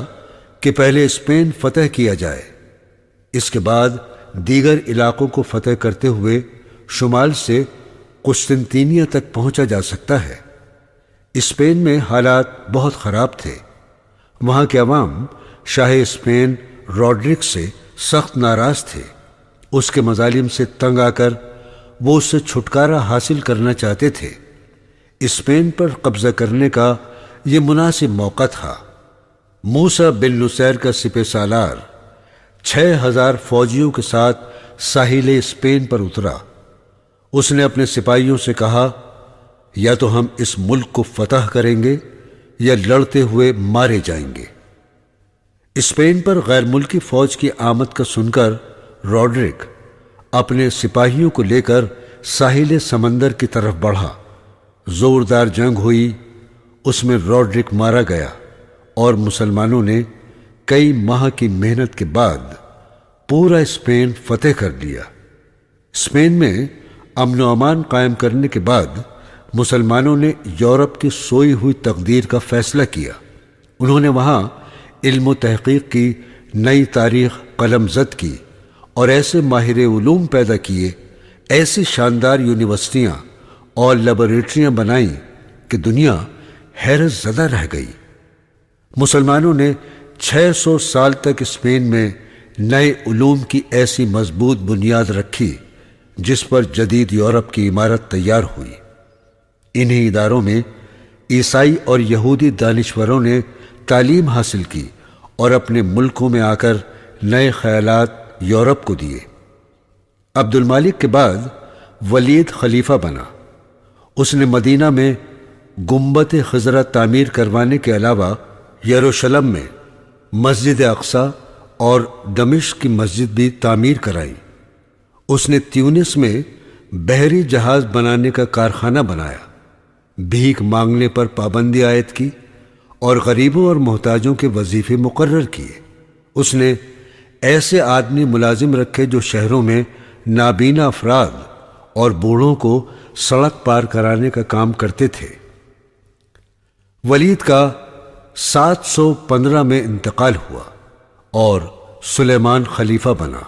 کہ پہلے اسپین فتح کیا جائے، اس کے بعد دیگر علاقوں کو فتح کرتے ہوئے شمال سے قسطنطینیہ تک پہنچا جا سکتا ہے۔ اسپین میں حالات بہت خراب تھے۔ وہاں کے عوام شاہ اسپین روڈرک سے سخت ناراض تھے۔ اس کے مظالم سے تنگ آ کر وہ اس سے چھٹکارا حاصل کرنا چاہتے تھے۔ اسپین پر قبضہ کرنے کا یہ مناسب موقع تھا۔ موسیٰ بن نصیر کا سپہ سالار 6000 فوجیوں کے ساتھ ساحل اسپین پر اترا۔ اس نے اپنے سپاہیوں سے کہا، یا تو ہم اس ملک کو فتح کریں گے یا لڑتے ہوئے مارے جائیں گے۔ اسپین پر غیر ملکی فوج کی آمد کا سن کر روڈرک اپنے سپاہیوں کو لے کر ساحل سمندر کی طرف بڑھا۔ زوردار جنگ ہوئی، اس میں روڈرک مارا گیا اور مسلمانوں نے کئی ماہ کی محنت کے بعد پورا اسپین فتح کر لیا۔ اسپین میں امن و امان قائم کرنے کے بعد مسلمانوں نے یورپ کی سوئی ہوئی تقدیر کا فیصلہ کیا۔ انہوں نے وہاں علم و تحقیق کی نئی تاریخ قلم زد کی اور ایسے ماہر علوم پیدا کیے، ایسی شاندار یونیورسٹیاں اور لیبارٹریاں بنائیں کہ دنیا حیرت زدہ رہ گئی۔ مسلمانوں نے 600 سال تک اسپین میں نئے علوم کی ایسی مضبوط بنیاد رکھی جس پر جدید یورپ کی عمارت تیار ہوئی۔ انہی اداروں میں عیسائی اور یہودی دانشوروں نے تعلیم حاصل کی اور اپنے ملکوں میں آ کر نئے خیالات یورپ کو دیے۔ عبد المالک کے بعد ولید خلیفہ بنا۔ اس نے مدینہ میں گنبد خضرا تعمیر کروانے کے علاوہ یروشلم میں مسجد اقصی اور دمشق کی مسجد بھی تعمیر کرائی۔ اس نے تیونس میں بحری جہاز بنانے کا کارخانہ بنایا، بھیک مانگنے پر پابندی عائد کی اور غریبوں اور محتاجوں کے وظیفے مقرر کیے۔ اس نے ایسے آدمی ملازم رکھے جو شہروں میں نابینا افراد اور بوڑھوں کو سڑک پار کرانے کا کام کرتے تھے۔ ولید کا 715 میں انتقال ہوا اور سلیمان خلیفہ بنا۔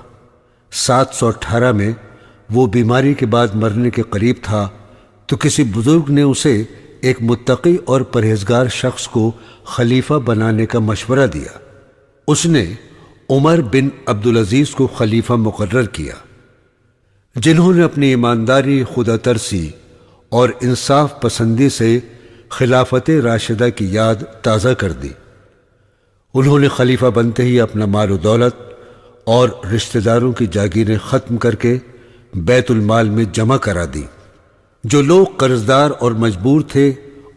718 میں وہ بیماری کے بعد مرنے کے قریب تھا تو کسی بزرگ نے اسے ایک متقی اور پرہیزگار شخص کو خلیفہ بنانے کا مشورہ دیا۔ اس نے عمر بن عبدالعزیز کو خلیفہ مقرر کیا، جنہوں نے اپنی ایمانداری، خدا ترسی اور انصاف پسندی سے خلافت راشدہ کی یاد تازہ کر دی۔ انہوں نے خلیفہ بنتے ہی اپنا مال و دولت اور رشتہ داروں کی جاگیریں ختم کر کے بیت المال میں جمع کرا دی۔ جو لوگ قرضدار اور مجبور تھے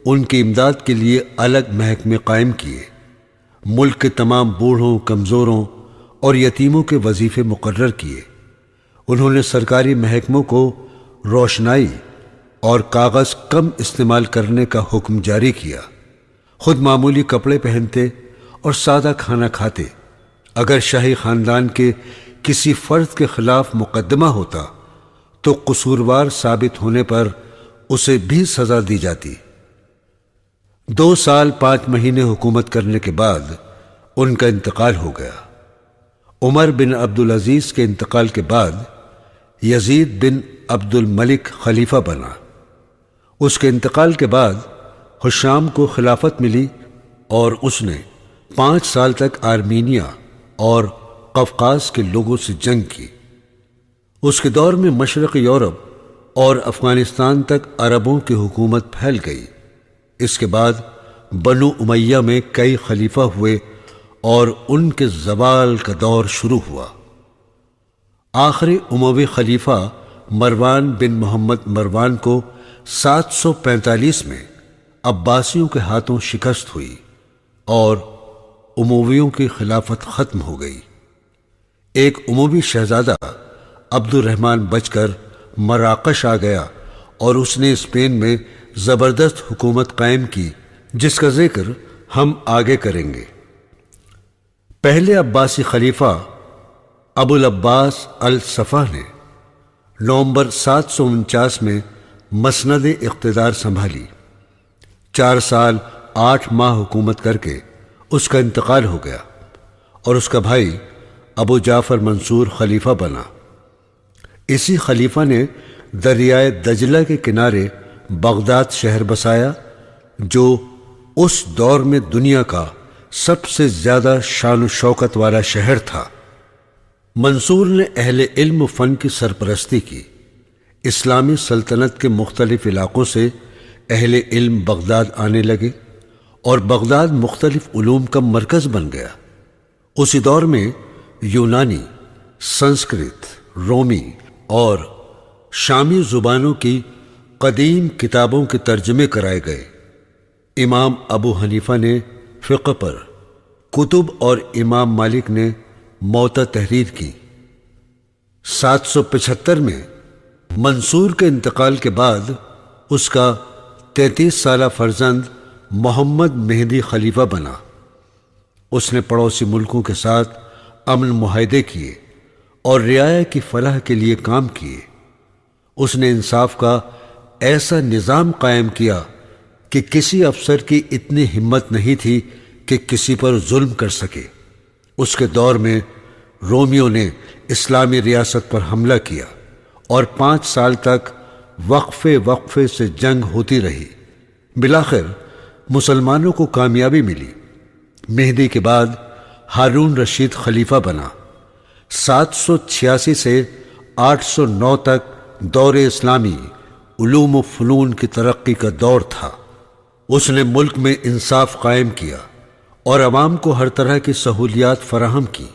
ان کی امداد کے لیے الگ محکمے قائم کیے۔ ملک کے تمام بوڑھوں، کمزوروں اور یتیموں کے وظیفے مقرر کیے۔ انہوں نے سرکاری محکموں کو روشنائی اور کاغذ کم استعمال کرنے کا حکم جاری کیا۔ خود معمولی کپڑے پہنتے اور سادہ کھانا کھاتے۔ اگر شاہی خاندان کے کسی فرد کے خلاف مقدمہ ہوتا تو قصوروار ثابت ہونے پر اسے بھی سزا دی جاتی۔ 2 سال 5 مہینے حکومت کرنے کے بعد ان کا انتقال ہو گیا۔ عمر بن عبدالعزیز کے انتقال کے بعد یزید بن عبد الملک خلیفہ بنا۔ اس کے انتقال کے بعد ہشام کو خلافت ملی اور اس نے 5 سال تک آرمینیا اور قفقاز کے لوگوں سے جنگ کی۔ اس کے دور میں مشرق یورپ اور افغانستان تک عربوں کی حکومت پھیل گئی۔ اس کے بعد بنو امیہ میں کئی خلیفہ ہوئے اور ان کے زوال کا دور شروع ہوا۔ آخری اموی خلیفہ مروان بن محمد مروان کو 745 میں عباسیوں کے ہاتھوں شکست ہوئی اور امویوں کی خلافت ختم ہو گئی۔ ایک اموی شہزادہ عبد الرحمن بچ کر مراکش آ گیا اور اس نے اسپین میں زبردست حکومت قائم کی، جس کا ذکر ہم آگے کریں گے۔ پہلے عباسی خلیفہ ابو العباس الصفح نے نومبر 749 میں مسند اقتدار سنبھالی۔ 4 سال 8 ماہ حکومت کر کے اس کا انتقال ہو گیا اور اس کا بھائی ابو جعفر منصور خلیفہ بنا۔ اسی خلیفہ نے دریائے دجلہ کے کنارے بغداد شہر بسایا، جو اس دور میں دنیا کا سب سے زیادہ شان و شوکت والا شہر تھا۔ منصور نے اہل علم و فن کی سرپرستی کی۔ اسلامی سلطنت کے مختلف علاقوں سے اہل علم بغداد آنے لگے اور بغداد مختلف علوم کا مرکز بن گیا۔ اسی دور میں یونانی، سنسکرت، رومی اور شامی زبانوں کی قدیم کتابوں کے ترجمے کرائے گئے۔ امام ابو حنیفہ نے فقہ پر کتب اور امام مالک نے موطا تحریر کی۔ 775 میں منصور کے انتقال کے بعد اس کا 33 سالہ فرزند محمد مہدی خلیفہ بنا۔ اس نے پڑوسی ملکوں کے ساتھ امن معاہدے کیے اور رعایا کی فلاح کے لیے کام کیے۔ اس نے انصاف کا ایسا نظام قائم کیا کہ کسی افسر کی اتنی ہمت نہیں تھی کہ کسی پر ظلم کر سکے۔ اس کے دور میں رومیوں نے اسلامی ریاست پر حملہ کیا اور 5 سال تک وقفے سے جنگ ہوتی رہی۔ بالآخر مسلمانوں کو کامیابی ملی۔ مہدی کے بعد ہارون رشید خلیفہ بنا۔ 786 سے 809 تک دور اسلامی علوم و فنون کی ترقی کا دور تھا۔ اس نے ملک میں انصاف قائم کیا اور عوام کو ہر طرح کی سہولیات فراہم کی۔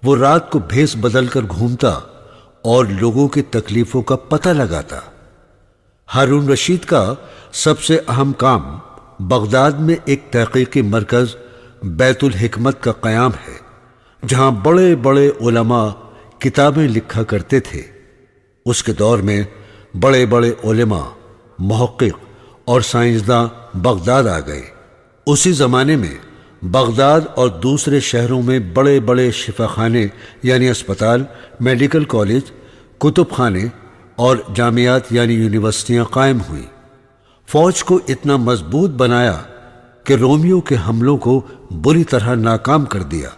وہ رات کو بھیس بدل کر گھومتا اور لوگوں کی تکلیفوں کا پتہ لگاتا۔ ہارون رشید کا سب سے اہم کام بغداد میں ایک تحقیقی مرکز بیت الحکمت کا قیام ہے، جہاں بڑے بڑے علماء کتابیں لکھا کرتے تھے، اس کے دور میں بڑے بڑے علماء، محقق اور سائنسداں بغداد آ گئے۔ اسی زمانے میں بغداد اور دوسرے شہروں میں بڑے بڑے شفا خانے یعنی اسپتال، میڈیکل کالج، کتب خانے اور جامعات یعنی یونیورسٹیاں قائم ہوئیں۔ فوج کو اتنا مضبوط بنایا کہ رومیوں کے حملوں کو بری طرح ناکام کر دیا۔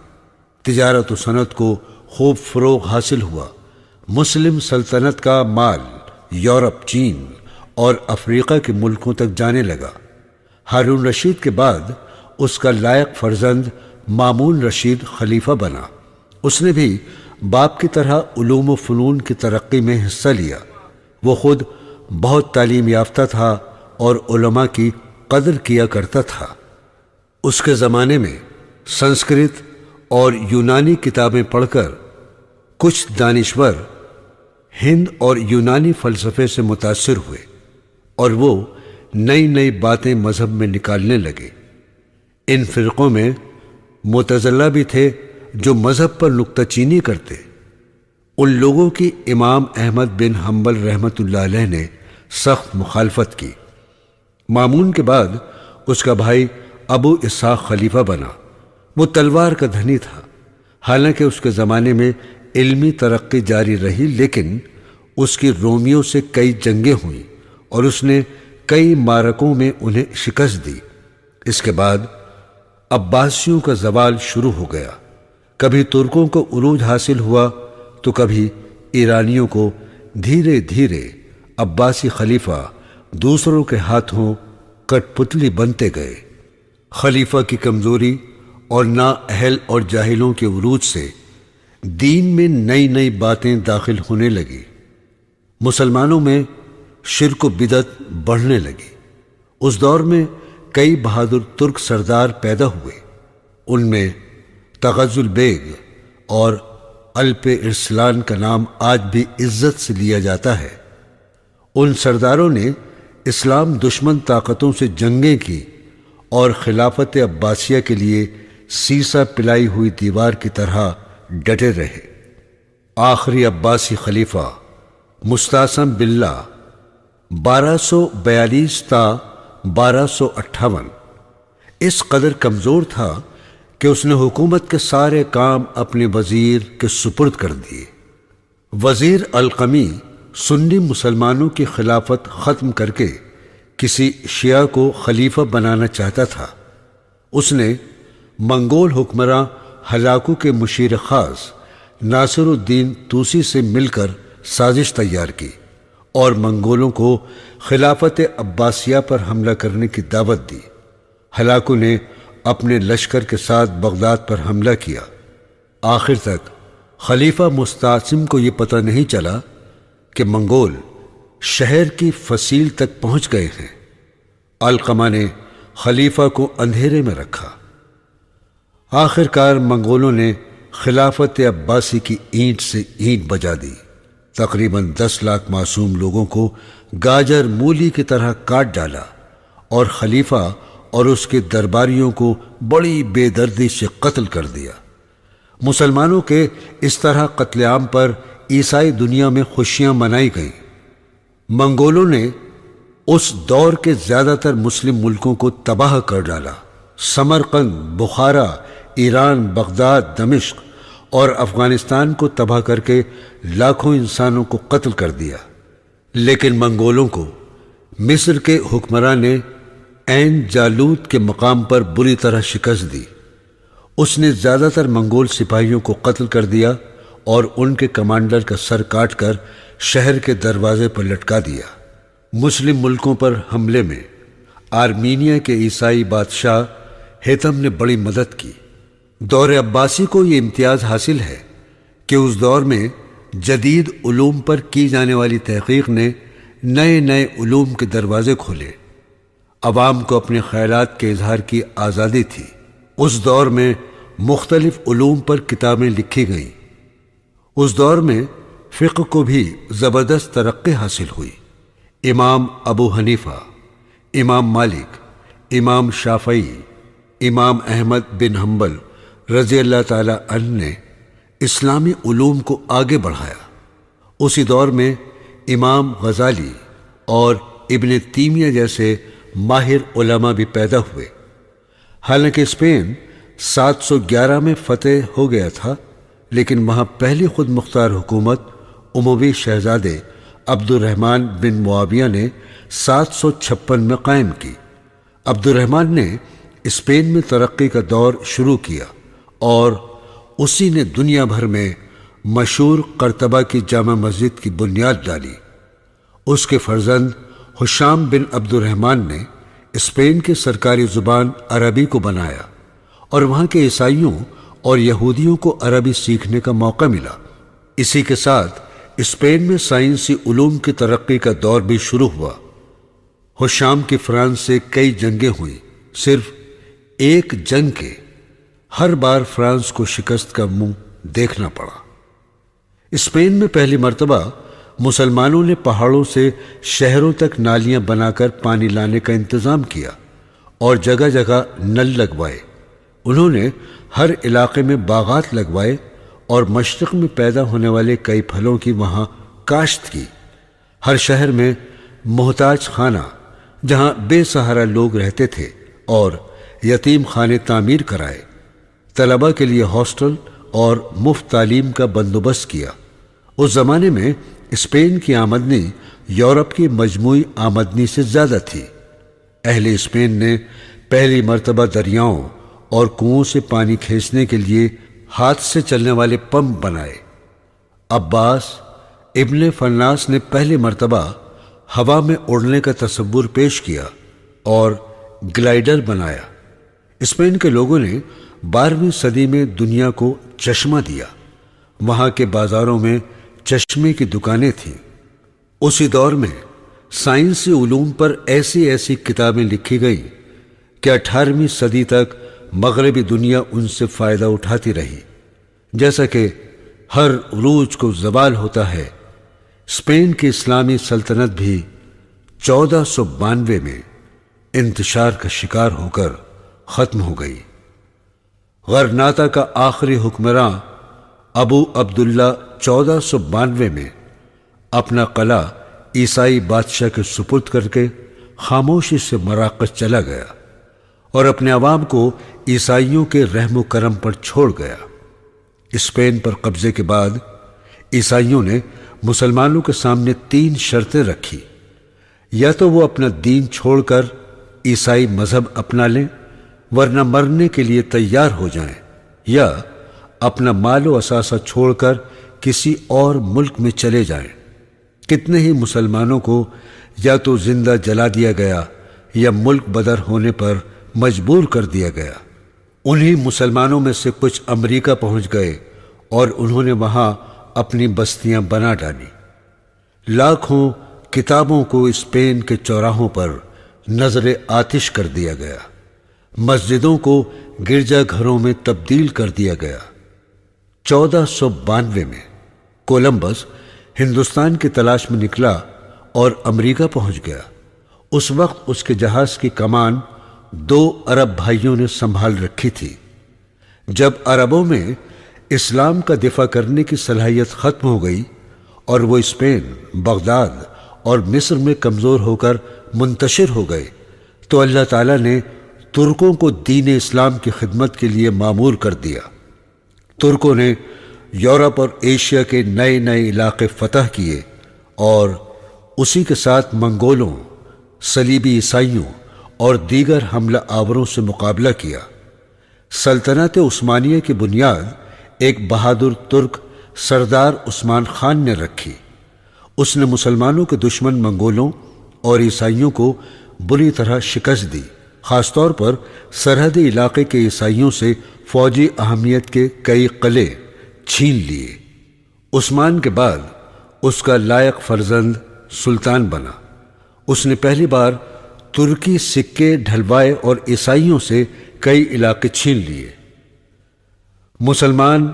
تجارت و صنعت کو خوب فروغ حاصل ہوا۔ مسلم سلطنت کا مال یورپ، چین اور افریقہ کے ملکوں تک جانے لگا۔ ہارون رشید کے بعد اس کا لائق فرزند مامون رشید خلیفہ بنا۔ اس نے بھی باپ کی طرح علوم و فنون کی ترقی میں حصہ لیا۔ وہ خود بہت تعلیم یافتہ تھا اور علماء کی قدر کیا کرتا تھا۔ اس کے زمانے میں سنسکرت اور یونانی کتابیں پڑھ کر کچھ دانشور ہند اور یونانی فلسفے سے متاثر ہوئے اور وہ نئی نئی باتیں مذہب میں نکالنے لگے۔ ان فرقوں میں معتزلہ بھی تھے جو مذہب پر نکتہ چینی کرتے۔ ان لوگوں کی امام احمد بن حنبل رحمۃ اللہ علیہ نے سخت مخالفت کی۔ مامون کے بعد اس کا بھائی ابو اسحاق خلیفہ بنا۔ وہ تلوار کا دھنی تھا۔ حالانکہ اس کے زمانے میں علمی ترقی جاری رہی، لیکن اس کی رومیوں سے کئی جنگیں ہوئیں اور اس نے کئی معرکوں میں انہیں شکست دی۔ اس کے بعد عباسیوں کا زوال شروع ہو گیا۔ کبھی ترکوں کو عروج حاصل ہوا تو کبھی ایرانیوں کو۔ دھیرے دھیرے عباسی خلیفہ دوسروں کے ہاتھوں کٹ پتلی بنتے گئے۔ خلیفہ کی کمزوری اور نااہل اور جاہلوں کے عروج سے دین میں نئی نئی باتیں داخل ہونے لگی۔ مسلمانوں میں شرک و بدعت بڑھنے لگی۔ اس دور میں کئی بہادر ترک سردار پیدا ہوئے۔ ان میں تغزل بیگ اور الپ ارسلان کا نام آج بھی عزت سے لیا جاتا ہے۔ ان سرداروں نے اسلام دشمن طاقتوں سے جنگیں کی اور خلافت عباسیہ کے لیے سیسا پلائی ہوئی دیوار کی طرح ڈٹے رہے۔ آخری عباسی خلیفہ مستعصم باللہ 1242 تا 1258 اس قدر کمزور تھا کہ اس نے حکومت کے سارے کام اپنے وزیر کے سپرد کر دیے۔ وزیر القمی سنی مسلمانوں کی خلافت ختم کر کے کسی شیعہ کو خلیفہ بنانا چاہتا تھا۔ اس نے منگول حکمراں ہلاکو کے مشیر خاص ناصر الدین طوسی سے مل کر سازش تیار کی اور منگولوں کو خلافت عباسیہ پر حملہ کرنے کی دعوت دی۔ ہلاکو نے اپنے لشکر کے ساتھ بغداد پر حملہ کیا۔ آخر تک خلیفہ مستعصم کو یہ پتہ نہیں چلا کہ منگول شہر کی فصیل تک پہنچ گئے ہیں۔ علقمہ نے خلیفہ کو اندھیرے میں رکھا۔ آخر کار منگولوں نے خلافت عباسی کی اینٹ سے اینٹ بجا دی۔ تقریباً 10 لاکھ معصوم لوگوں کو گاجر مولی کی طرح کاٹ ڈالا اور خلیفہ اور اس کے درباریوں کو بڑی بے دردی سے قتل کر دیا۔ مسلمانوں کے اس طرح قتل عام پر عیسائی دنیا میں خوشیاں منائی گئیں۔ منگولوں نے اس دور کے زیادہ تر مسلم ملکوں کو تباہ کر ڈالا۔ سمرقند، بخارا، ایران، بغداد، دمشق اور افغانستان کو تباہ کر کے لاکھوں انسانوں کو قتل کر دیا۔ لیکن منگولوں کو مصر کے حکمراں نے عین جالوت کے مقام پر بری طرح شکست دی۔ اس نے زیادہ تر منگول سپاہیوں کو قتل کر دیا اور ان کے کمانڈر کا سر کاٹ کر شہر کے دروازے پر لٹکا دیا۔ مسلم ملکوں پر حملے میں آرمینیا کے عیسائی بادشاہ ہیتم نے بڑی مدد کی۔ دور عباسی کو یہ امتیاز حاصل ہے کہ اس دور میں جدید علوم پر کی جانے والی تحقیق نے نئے نئے علوم کے دروازے کھولے۔ عوام کو اپنے خیالات کے اظہار کی آزادی تھی۔ اس دور میں مختلف علوم پر کتابیں لکھی گئیں۔ اس دور میں فقہ کو بھی زبردست ترقی حاصل ہوئی۔ امام ابو حنیفہ، امام مالک، امام شافعی، امام احمد بن حنبل رضی اللہ تعالی عنہ نے اسلامی علوم کو آگے بڑھایا۔ اسی دور میں امام غزالی اور ابن تیمیہ جیسے ماہر علماء بھی پیدا ہوئے۔ حالانکہ اسپین 711 میں فتح ہو گیا تھا، لیکن وہاں پہلی خود مختار حکومت اموی شہزادے عبد الرحمن بن معاویہ نے 756 میں قائم کی۔ عبد الرحمن نے اسپین میں ترقی کا دور شروع کیا اور اسی نے دنیا بھر میں مشہور قرطبہ کی جامع مسجد کی بنیاد ڈالی۔ اس کے فرزند ہشام بن عبد الرحمن نے اسپین کی سرکاری زبان عربی کو بنایا اور وہاں کے عیسائیوں اور یہودیوں کو عربی سیکھنے کا موقع ملا۔ اسی کے ساتھ اسپین میں سائنسی علوم کی ترقی کا دور بھی شروع ہوا۔ ہشام کی فرانس سے کئی جنگیں ہوئیں، صرف ایک جنگ کے ہر بار فرانس کو شکست کا منہ دیکھنا پڑا۔ اسپین میں پہلی مرتبہ مسلمانوں نے پہاڑوں سے شہروں تک نالیاں بنا کر پانی لانے کا انتظام کیا اور جگہ جگہ نل لگوائے۔ انہوں نے ہر علاقے میں باغات لگوائے اور مشرق میں پیدا ہونے والے کئی پھلوں کی وہاں کاشت کی۔ ہر شہر میں محتاج خانہ جہاں بے سہارا لوگ رہتے تھے اور یتیم خانے تعمیر کرائے۔ طلباء کے لیے ہاسٹل اور مفت تعلیم کا بندوبست کیا۔ اس زمانے میں اسپین کی آمدنی یورپ کی مجموعی آمدنی سے زیادہ تھی۔ اہل اسپین نے پہلی مرتبہ دریاؤں اور کنوؤں سے پانی کھینچنے کے لیے ہاتھ سے چلنے والے پمپ بنائے۔ عباس ابن فرناس نے پہلی مرتبہ ہوا میں اڑنے کا تصور پیش کیا اور گلائیڈر بنایا۔ اسپین کے لوگوں نے 12ویں صدی میں دنیا کو چشمہ دیا۔ وہاں کے بازاروں میں چشمے کی دکانیں تھیں۔ اسی دور میں سائنسی علوم پر ایسی ایسی کتابیں لکھی گئیں کہ 18ویں صدی تک مغربی دنیا ان سے فائدہ اٹھاتی رہی۔ جیسا کہ ہر عروج کو زوال ہوتا ہے، اسپین کی اسلامی سلطنت بھی 1492 میں انتشار کا شکار ہو کر ختم ہو گئی۔ غرناطہ کا آخری حکمراں ابو عبداللہ 1492 میں اپنا قلعہ عیسائی بادشاہ کے سپرد کر کے خاموشی سے مراکش چلا گیا اور اپنے عوام کو عیسائیوں کے رحم و کرم پر چھوڑ گیا۔ اسپین پر قبضے کے بعد عیسائیوں نے مسلمانوں کے سامنے 3 شرطیں رکھی۔ یا تو وہ اپنا دین چھوڑ کر عیسائی مذہب اپنا لیں، ورنہ مرنے کے لیے تیار ہو جائیں، یا اپنا مال و اثاثہ چھوڑ کر کسی اور ملک میں چلے جائیں۔ کتنے ہی مسلمانوں کو یا تو زندہ جلا دیا گیا یا ملک بدر ہونے پر مجبور کر دیا گیا۔ انہی مسلمانوں میں سے کچھ امریکہ پہنچ گئے اور انہوں نے وہاں اپنی بستیاں بنا ڈالی۔ لاکھوں کتابوں کو اسپین کے چوراہوں پر نظر آتش کر دیا گیا۔ مسجدوں کو گرجا گھروں میں تبدیل کر دیا گیا۔ 1492 میں کولمبس ہندوستان کی تلاش میں نکلا اور امریکہ پہنچ گیا۔ اس وقت اس کے جہاز کی کمان 2 عرب بھائیوں نے سنبھال رکھی تھی۔ جب عربوں میں اسلام کا دفاع کرنے کی صلاحیت ختم ہو گئی اور وہ اسپین، بغداد اور مصر میں کمزور ہو کر منتشر ہو گئے، تو اللہ تعالیٰ نے ترکوں کو دین اسلام کی خدمت کے لیے مامور کر دیا۔ ترکوں نے یورپ اور ایشیا کے نئے نئے علاقے فتح کیے اور اسی کے ساتھ منگولوں، صلیبی عیسائیوں اور دیگر حملہ آوروں سے مقابلہ کیا۔ سلطنت عثمانیہ کی بنیاد ایک بہادر ترک سردار عثمان خان نے رکھی۔ اس نے مسلمانوں کے دشمن منگولوں اور عیسائیوں کو بری طرح شکست دی، خاص طور پر سرحدی علاقے کے عیسائیوں سے فوجی اہمیت کے کئی قلعے چھین لیے۔ عثمان کے بعد اس کا لائق فرزند سلطان بنا۔ اس نے پہلی بار ترکی سکے ڈھلوائے اور عیسائیوں سے کئی علاقے چھین لیے۔ مسلمان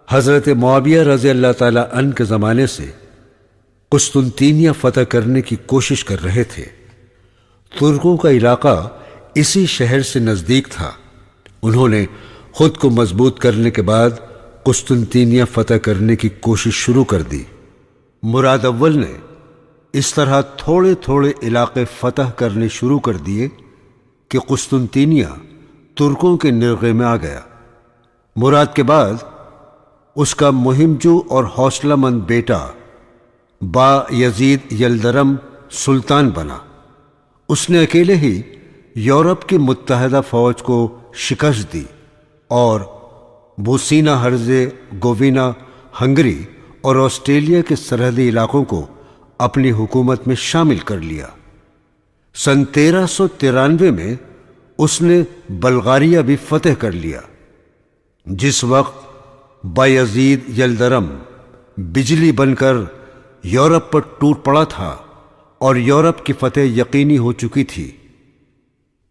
حضرت معاویہ رضی اللہ تعالیٰ عنہ کے زمانے سے قسطنطینیہ فتح کرنے کی کوشش کر رہے تھے۔ ترکوں کا علاقہ اسی شہر سے نزدیک تھا۔ انہوں نے خود کو مضبوط کرنے کے بعد قسطنطینیہ فتح کرنے کی کوشش شروع کر دی۔ مراد اول نے اس طرح تھوڑے تھوڑے علاقے فتح کرنے شروع کر دیے کہ قسطنطینیہ ترکوں کے نرغے میں آ گیا۔ مراد کے بعد اس کا مہمجو اور حوصلہ مند بیٹا با یزید یلدرم سلطان بنا۔ اس نے اکیلے ہی یورپ کی متحدہ فوج کو شکست دی اور بوسینا ہرزے گووینا، ہنگری اور آسٹریلیا کے سرحدی علاقوں کو اپنی حکومت میں شامل کر لیا۔ سن 1393 میں اس نے بلغاریہ بھی فتح کر لیا۔ جس وقت بایزید یلدرم بجلی بن کر یورپ پر ٹوٹ پڑا تھا اور یورپ کی فتح یقینی ہو چکی تھی،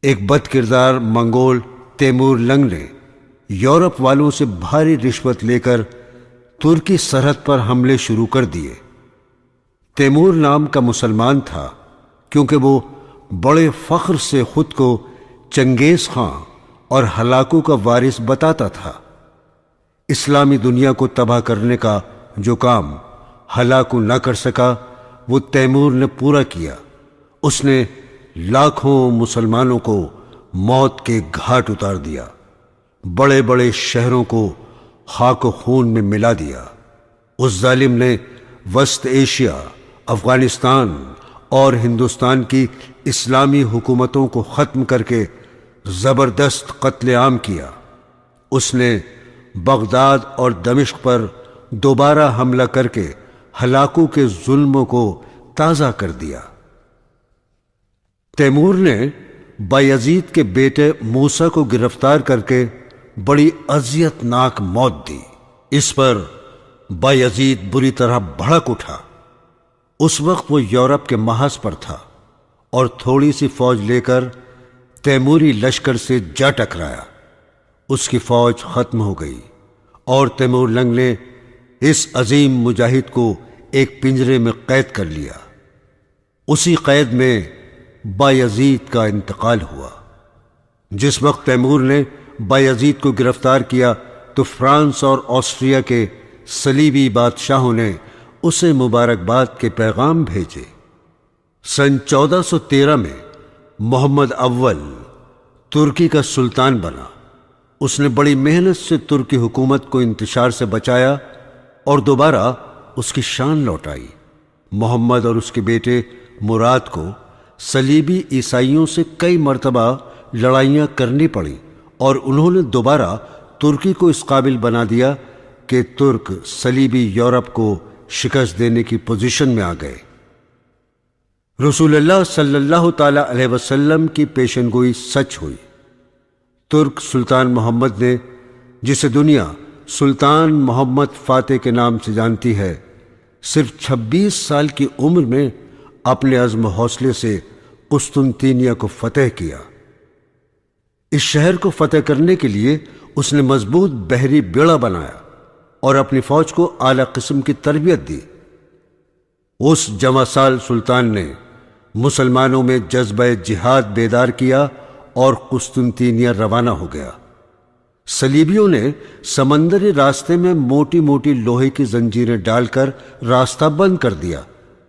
ایک بد کردار منگول تیمور لنگ نے یورپ والوں سے بھاری رشوت لے کر ترکی سرحد پر حملے شروع کر دیے۔ تیمور نام کا مسلمان تھا کیونکہ وہ بڑے فخر سے خود کو چنگیز خان اور ہلاکو کا وارث بتاتا تھا۔ اسلامی دنیا کو تباہ کرنے کا جو کام ہلاکو نہ کر سکا وہ تیمور نے پورا کیا۔ اس نے لاکھوں مسلمانوں کو موت کے گھاٹ اتار دیا، بڑے بڑے شہروں کو خاک و خون میں ملا دیا۔ اس ظالم نے وسط ایشیا، افغانستان اور ہندوستان کی اسلامی حکومتوں کو ختم کر کے زبردست قتل عام کیا۔ اس نے بغداد اور دمشق پر دوبارہ حملہ کر کے ہلاکو کے ظلموں کو تازہ کر دیا۔ تیمور نے بایزید کے بیٹے موسیٰ کو گرفتار کر کے بڑی اذیت ناک موت دی۔ اس پر بایزید بری طرح بھڑک اٹھا۔ اس وقت وہ یورپ کے محاذ پر تھا اور تھوڑی سی فوج لے کر تیموری لشکر سے جا ٹکرایا۔ اس کی فوج ختم ہو گئی اور تیمور لنگ نے اس عظیم مجاہد کو ایک پنجرے میں قید کر لیا۔ اسی قید میں بایزید کا انتقال ہوا۔ جس وقت تیمور نے بایزید کو گرفتار کیا تو فرانس اور آسٹریا کے صلیبی بادشاہوں نے اسے مبارکباد کے پیغام بھیجے۔ سن 1413 میں محمد اول ترکی کا سلطان بنا۔ اس نے بڑی محنت سے ترکی حکومت کو انتشار سے بچایا اور دوبارہ اس کی شان لوٹائی۔ محمد اور اس کے بیٹے مراد کو صلیبی عیسائیوں سے کئی مرتبہ لڑائیاں کرنی پڑیں اور انہوں نے دوبارہ ترکی کو اس قابل بنا دیا کہ ترک صلیبی یورپ کو شکست دینے کی پوزیشن میں آ گئے۔ رسول اللہ صلی اللہ تعالی علیہ وسلم کی پیشن گوئی سچ ہوئی۔ ترک سلطان محمد نے، جسے دنیا سلطان محمد فاتح کے نام سے جانتی ہے، صرف 26 سال کی عمر میں اپنے عزم و حوصلے سے قسطنطینیہ کو فتح کیا۔ اس شہر کو فتح کرنے کے لیے اس نے مضبوط بحری بیڑا بنایا اور اپنی فوج کو اعلیٰ قسم کی تربیت دی۔ اس جوان سال سلطان نے مسلمانوں میں جذبہ جہاد بیدار کیا اور قسطنطینیہ روانہ ہو گیا۔ صلیبیوں نے سمندری راستے میں موٹی موٹی لوہے کی زنجیریں ڈال کر راستہ بند کر دیا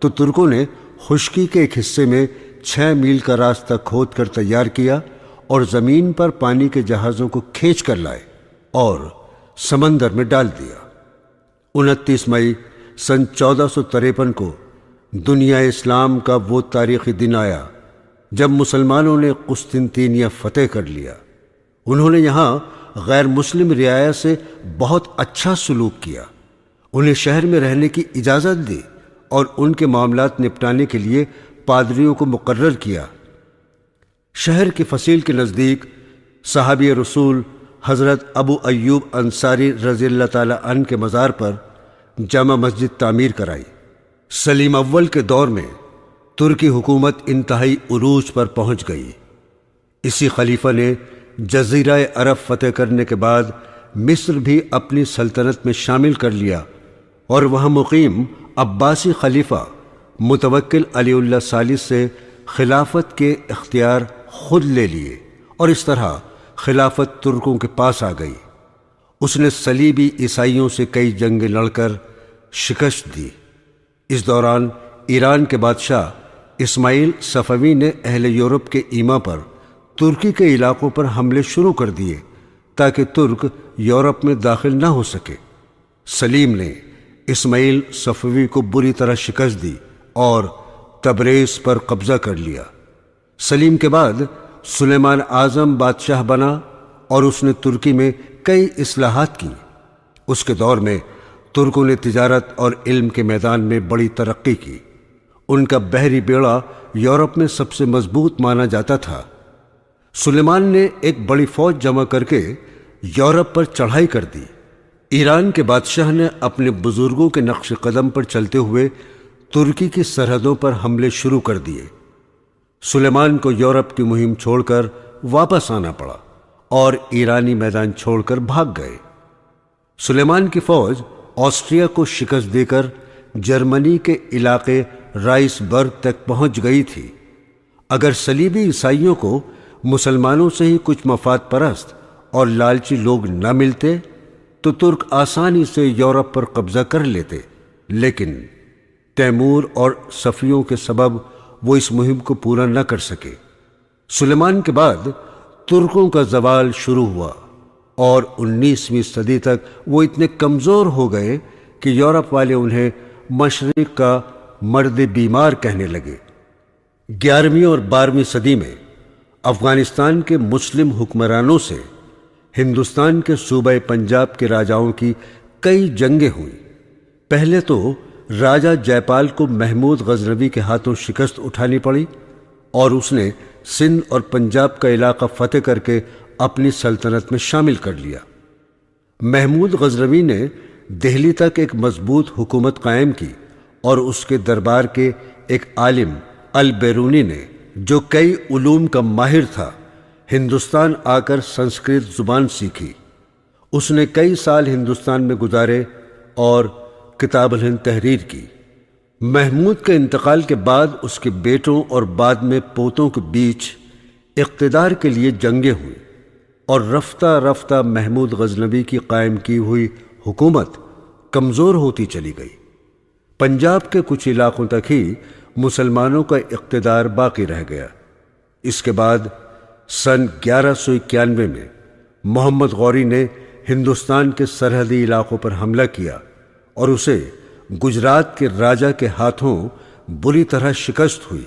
تو ترکوں نے خشکی کے ایک حصے میں 6 میل کا راستہ کھود کر تیار کیا اور زمین پر پانی کے جہازوں کو کھینچ کر لائے اور سمندر میں ڈال دیا۔ 29 مئی سن 1453 کو دنیا اسلام کا وہ تاریخی دن آیا جب مسلمانوں نے قسطنطینیہ فتح کر لیا۔ انہوں نے یہاں غیر مسلم رعایا سے بہت اچھا سلوک کیا، انہیں شہر میں رہنے کی اجازت دی اور ان کے معاملات نپٹانے کے لیے پادریوں کو مقرر کیا۔ شہر کی فصیل کے نزدیک صحابی رسول حضرت ابو ایوب انصاری رضی اللہ تعالی عنہ کے مزار پر جامع مسجد تعمیر کرائی۔ سلیم اول کے دور میں ترکی حکومت انتہائی عروج پر پہنچ گئی۔ اسی خلیفہ نے جزیرہ عرب فتح کرنے کے بعد مصر بھی اپنی سلطنت میں شامل کر لیا اور وہاں مقیم عباسی خلیفہ متوکل علی اللہ ثالث سے خلافت کے اختیار خود لے لیے اور اس طرح خلافت ترکوں کے پاس آ گئی۔ اس نے صلیبی عیسائیوں سے کئی جنگیں لڑ کر شکست دی۔ اس دوران ایران کے بادشاہ اسماعیل صفوی نے اہل یورپ کے ایما پر ترکی کے علاقوں پر حملے شروع کر دیے تاکہ ترک یورپ میں داخل نہ ہو سکے۔ سلیم نے اسماعیل صفوی کو بری طرح شکست دی اور تبریز پر قبضہ کر لیا۔ سلیم کے بعد سلیمان اعظم بادشاہ بنا اور اس نے ترکی میں کئی اصلاحات کی۔ اس کے دور میں ترکوں نے تجارت اور علم کے میدان میں بڑی ترقی کی۔ ان کا بحری بیڑا یورپ میں سب سے مضبوط مانا جاتا تھا۔ سلیمان نے ایک بڑی فوج جمع کر کے یورپ پر چڑھائی کر دی۔ ایران کے بادشاہ نے اپنے بزرگوں کے نقش قدم پر چلتے ہوئے ترکی کی سرحدوں پر حملے شروع کر دیے۔ سلیمان کو یورپ کی مہم چھوڑ کر واپس آنا پڑا اور ایرانی میدان چھوڑ کر بھاگ گئے۔ سلیمان کی فوج آسٹریا کو شکست دے کر جرمنی کے علاقے رائس برگ تک پہنچ گئی تھی۔ اگر صلیبی عیسائیوں کو مسلمانوں سے ہی کچھ مفاد پرست اور لالچی لوگ نہ ملتے تو ترک آسانی سے یورپ پر قبضہ کر لیتے، لیکن تیمور اور صفویوں کے سبب وہ اس مہم کو پورا نہ کر سکے۔ سلیمان کے بعد ترکوں کا زوال شروع ہوا اور 19ویں صدی تک وہ اتنے کمزور ہو گئے کہ یورپ والے انہیں مشرق کا مرد بیمار کہنے لگے۔ 11ویں اور 12ویں صدی میں افغانستان کے مسلم حکمرانوں سے ہندوستان کے صوبہ پنجاب کے راجاؤں کی کئی جنگیں ہوئیں۔ پہلے تو راجہ جے پال کو محمود غزنوی کے ہاتھوں شکست اٹھانی پڑی اور اس نے سندھ اور پنجاب کا علاقہ فتح کر کے اپنی سلطنت میں شامل کر لیا۔ محمود غزنوی نے دہلی تک ایک مضبوط حکومت قائم کی اور اس کے دربار کے ایک عالم البیرونی نے، جو کئی علوم کا ماہر تھا، ہندوستان آ کر سنسکرت زبان سیکھی۔ اس نے کئی سال ہندوستان میں گزارے اور کتاب الہند تحریر کی۔ محمود کے انتقال کے بعد اس کے بیٹوں اور بعد میں پوتوں کے بیچ اقتدار کے لیے جنگیں ہوئیں اور رفتہ رفتہ محمود غزنوی کی قائم کی ہوئی حکومت کمزور ہوتی چلی گئی۔ پنجاب کے کچھ علاقوں تک ہی مسلمانوں کا اقتدار باقی رہ گیا۔ اس کے بعد سن 1191 میں محمد غوری نے ہندوستان کے سرحدی علاقوں پر حملہ کیا اور اسے گجرات کے راجہ کے ہاتھوں بری طرح شکست ہوئی۔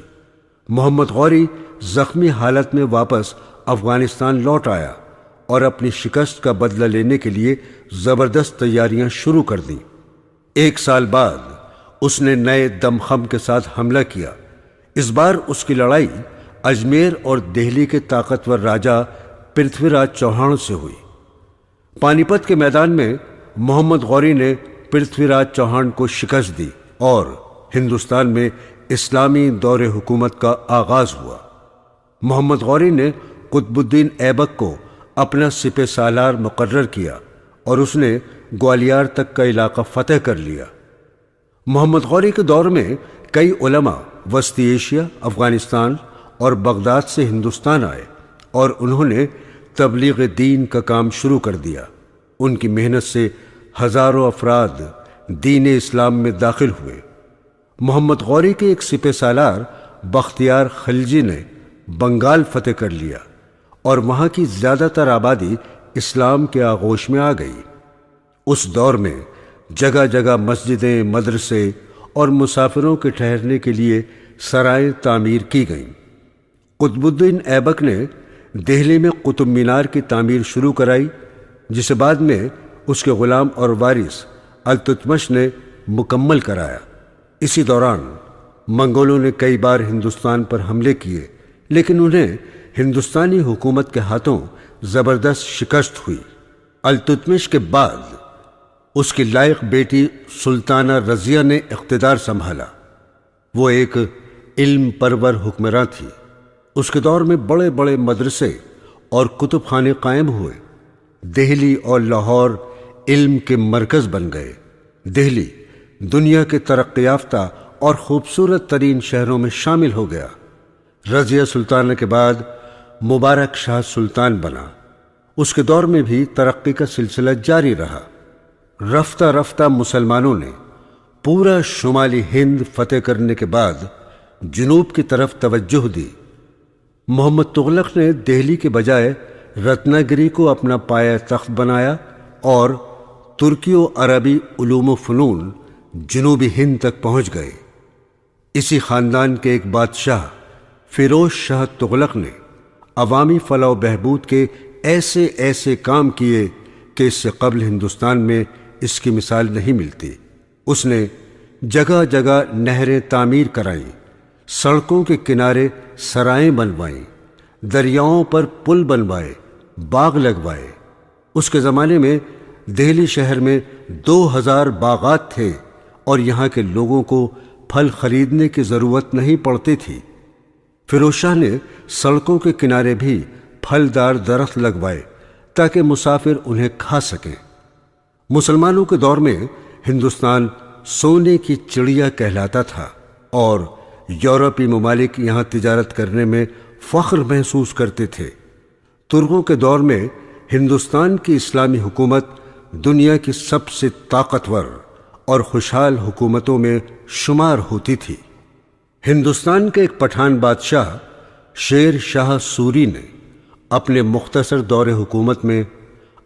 محمد غوری زخمی حالت میں واپس افغانستان لوٹ آیا اور اپنی شکست کا بدلہ لینے کے لیے زبردست تیاریاں شروع کر دیں۔ 1 سال بعد اس نے نئے دمخم کے ساتھ حملہ کیا۔ اس بار اس کی لڑائی اجمیر اور دہلی کے طاقتور راجہ پرتھوی راج چوہان سے ہوئی۔ پانی پت کے میدان میں محمد غوری نے پرتھوی راج چوہان کو شکست دی اور ہندوستان میں اسلامی دور حکومت کا آغاز ہوا۔ محمد غوری نے قطب الدین ایبک کو اپنا سپہ سالار مقرر کیا اور اس نے گوالیار تک کا علاقہ فتح کر لیا۔ محمد غوری کے دور میں کئی علماء وسطی ایشیا، افغانستان اور بغداد سے ہندوستان آئے اور انہوں نے تبلیغ دین کا کام شروع کر دیا۔ ان کی محنت سے ہزاروں افراد دین اسلام میں داخل ہوئے۔ محمد غوری کے ایک سپہ سالار بختیار خلجی نے بنگال فتح کر لیا اور وہاں کی زیادہ تر آبادی اسلام کے آغوش میں آ گئی۔ اس دور میں جگہ جگہ مسجدیں، مدرسے اور مسافروں کے ٹھہرنے کے لیے سرائیں تعمیر کی گئیں۔ قطب الدین ایبک نے دہلی میں قطب مینار کی تعمیر شروع کرائی، جسے بعد میں اس کے غلام اور وارث التتمش نے مکمل کرایا۔ اسی دوران منگولوں نے کئی بار ہندوستان پر حملے کیے، لیکن انہیں ہندوستانی حکومت کے ہاتھوں زبردست شکست ہوئی۔ التتمش کے بعد اس کی لائق بیٹی سلطانہ رضیہ نے اقتدار سنبھالا۔ وہ ایک علم پرور حکمراں تھی۔ اس کے دور میں بڑے بڑے مدرسے اور کتب خانے قائم ہوئے۔ دہلی اور لاہور علم کے مرکز بن گئے۔ دہلی دنیا کے ترقی یافتہ اور خوبصورت ترین شہروں میں شامل ہو گیا۔ رضیہ سلطانہ کے بعد مبارک شاہ سلطان بنا۔ اس کے دور میں بھی ترقی کا سلسلہ جاری رہا۔ رفتہ رفتہ مسلمانوں نے پورا شمالی ہند فتح کرنے کے بعد جنوب کی طرف توجہ دی۔ محمد تغلق نے دہلی کے بجائے رتنا گری کو اپنا پایہ تخت بنایا اور ترکی و عربی علوم و فنون جنوبی ہند تک پہنچ گئے۔ اسی خاندان کے ایک بادشاہ فیروز شاہ تغلق نے عوامی فلاح و بہبود کے ایسے ایسے کام کیے کہ اس سے قبل ہندوستان میں اس کی مثال نہیں ملتی۔ اس نے جگہ جگہ نہریں تعمیر کرائیں، سڑکوں کے کنارے سرائیں بنوائیں، دریاؤں پر پل بنوائے، باغ لگوائے۔ اس کے زمانے میں دہلی شہر میں 2000 باغات تھے اور یہاں کے لوگوں کو پھل خریدنے کی ضرورت نہیں پڑتی تھی۔ فیروز شاہ نے سڑکوں کے کنارے بھی پھلدار درخت لگوائے تاکہ مسافر انہیں کھا سکیں۔ مسلمانوں کے دور میں ہندوستان سونے کی چڑیا کہلاتا تھا اور یورپی ممالک یہاں تجارت کرنے میں فخر محسوس کرتے تھے۔ ترکوں کے دور میں ہندوستان کی اسلامی حکومت دنیا کی سب سے طاقتور اور خوشحال حکومتوں میں شمار ہوتی تھی۔ ہندوستان کے ایک پٹھان بادشاہ شیر شاہ سوری نے اپنے مختصر دور حکومت میں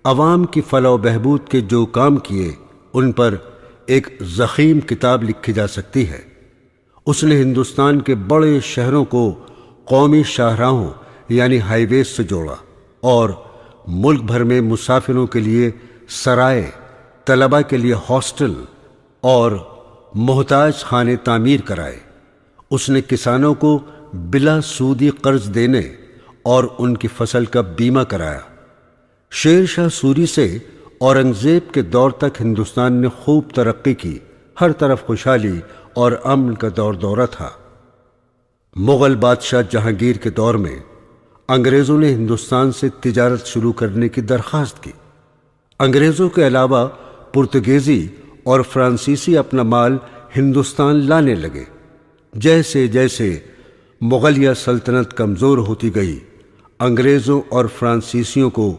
عوام کی فلاح و بہبود کے جو کام کیے ان پر ایک ضخیم کتاب لکھی جا سکتی ہے۔ اس نے ہندوستان کے بڑے شہروں کو قومی شاہراہوں یعنی ہائی ویز سے جوڑا اور ملک بھر میں مسافروں کے لیے سرائے، طلباء کے لیے ہاسٹل اور محتاج خانے تعمیر کرائے۔ اس نے کسانوں کو بلا سودی قرض دینے اور ان کی فصل کا بیمہ کرایا۔ شیر شاہ سوری سے اورنگزیب کے دور تک ہندوستان نے خوب ترقی کی، ہر طرف خوشحالی اور امن کا دور دورہ تھا۔ مغل بادشاہ جہانگیر کے دور میں انگریزوں نے ہندوستان سے تجارت شروع کرنے کی درخواست کی۔ انگریزوں کے علاوہ پرتگیزی اور فرانسیسی اپنا مال ہندوستان لانے لگے۔ جیسے جیسے مغلیہ سلطنت کمزور ہوتی گئی، انگریزوں اور فرانسیسیوں کو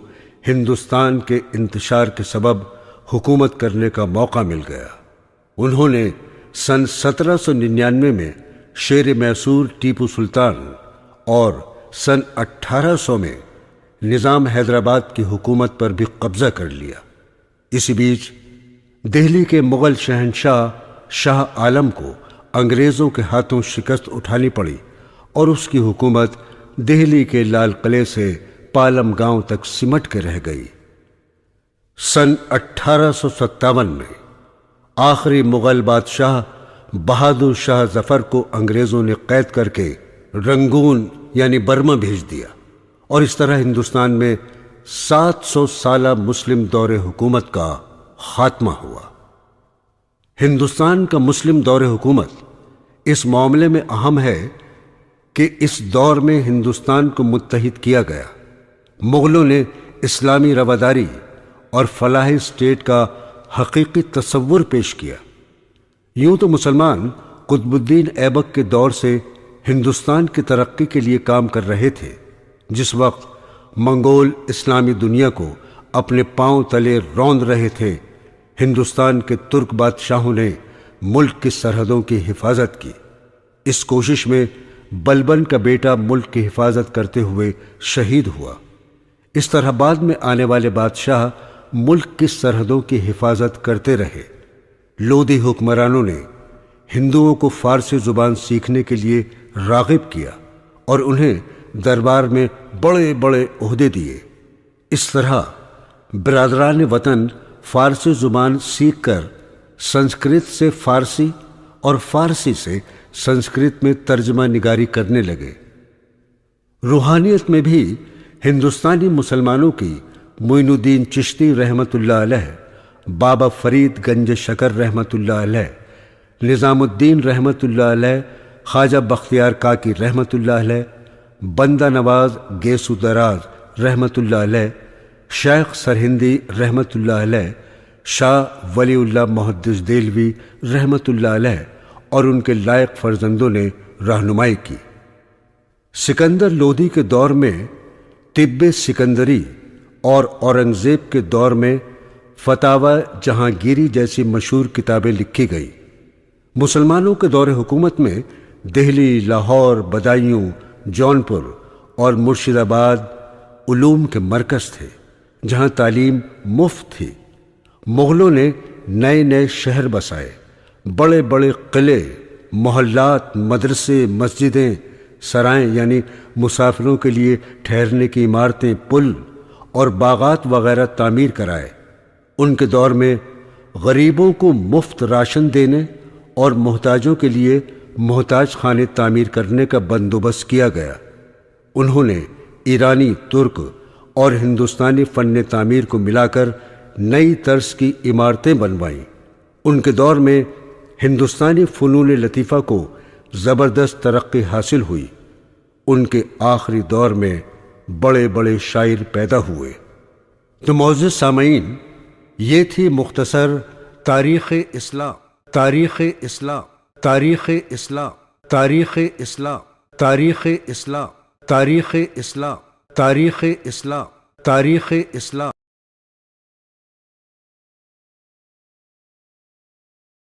ہندوستان کے انتشار کے سبب حکومت کرنے کا موقع مل گیا۔ انہوں نے سن 1799 میں شیر میسور ٹیپو سلطان اور سن 1800 میں نظام حیدرآباد کی حکومت پر بھی قبضہ کر لیا۔ اسی بیچ دہلی کے مغل شہنشاہ شاہ عالم کو انگریزوں کے ہاتھوں شکست اٹھانی پڑی اور اس کی حکومت دہلی کے لال قلعے سے پالم گاؤں تک سمٹ کے رہ گئی۔ سن 1857 میں آخری مغل بادشاہ بہادر شاہ ظفر کو انگریزوں نے قید کر کے رنگون یعنی برما بھیج دیا اور اس طرح ہندوستان میں 700 سالہ مسلم دور حکومت کا خاتمہ ہوا۔ ہندوستان کا مسلم دور حکومت اس معاملے میں اہم ہے کہ اس دور میں ہندوستان کو متحد کیا گیا۔ مغلوں نے اسلامی رواداری اور فلاحی اسٹیٹ کا حقیقی تصور پیش کیا۔ یوں تو مسلمان قطب الدین ایبک کے دور سے ہندوستان کی ترقی کے لیے کام کر رہے تھے، جس وقت منگول اسلامی دنیا کو اپنے پاؤں تلے روند رہے تھے۔ ہندوستان کے ترک بادشاہوں نے ملک کی سرحدوں کی حفاظت کی۔ اس کوشش میں بلبن کا بیٹا ملک کی حفاظت کرتے ہوئے شہید ہوا۔ اس طرح بعد میں آنے والے بادشاہ ملک کی سرحدوں کی حفاظت کرتے رہے۔ لودھی حکمرانوں نے ہندوؤں کو فارسی زبان سیکھنے کے لیے راغب کیا اور انہیں دربار میں بڑے بڑے عہدے دیے۔ اس طرح برادران وطن فارسی زبان سیکھ کر سنسکرت سے فارسی اور فارسی سے سنسکرت میں ترجمہ نگاری کرنے لگے۔ روحانیت میں بھی ہندوستانی مسلمانوں کی معین الدین چشتی رحمۃ اللہ علیہ، بابا فرید گنج شکر رحمۃ اللہ علیہ، نظام الدین رحمۃ اللہ علیہ، خواجہ بختیار کاکی رحمۃ اللہ علیہ، بندہ نواز گیسو دراز رحمۃ اللہ علیہ، شیخ سرہندی رحمۃ اللہ علیہ، شاہ ولی اللہ محدث دہلوی رحمۃ اللہ علیہ اور ان کے لائق فرزندوں نے رہنمائی کی۔ سکندر لودھی کے دور میں طب سکندری اور اورنگزیب کے دور میں فتاوی جہانگیری جیسی مشہور کتابیں لکھی گئیں۔ مسلمانوں کے دور حکومت میں دہلی، لاہور، بدایوں، جونپور اور مرشد آباد علوم کے مرکز تھے جہاں تعلیم مفت تھی۔ مغلوں نے نئے نئے شہر بسائے، بڑے بڑے قلعے، محلات، مدرسے، مسجدیں، سرائیں یعنی مسافروں کے لیے ٹھہرنے کی عمارتیں، پل اور باغات وغیرہ تعمیر کرائے۔ ان کے دور میں غریبوں کو مفت راشن دینے اور محتاجوں کے لیے محتاج خانے تعمیر کرنے کا بندوبست کیا گیا۔ انہوں نے ایرانی، ترک اور ہندوستانی فن تعمیر کو ملا کر نئی طرز کی عمارتیں بنوائیں۔ ان کے دور میں ہندوستانی فنون لطیفہ کو زبردست ترقی حاصل ہوئی۔ ان کے آخری دور میں بڑے بڑے شاعر پیدا ہوئے۔ تو معزز سامعین، یہ تھی مختصر تاریخ اسلام، تاریخ اسلام، تاریخ اسلام، تاریخ اسلام، تاریخ اسلام، تاریخ اسلام، تاریخ اسلام، تاریخ اسلام۔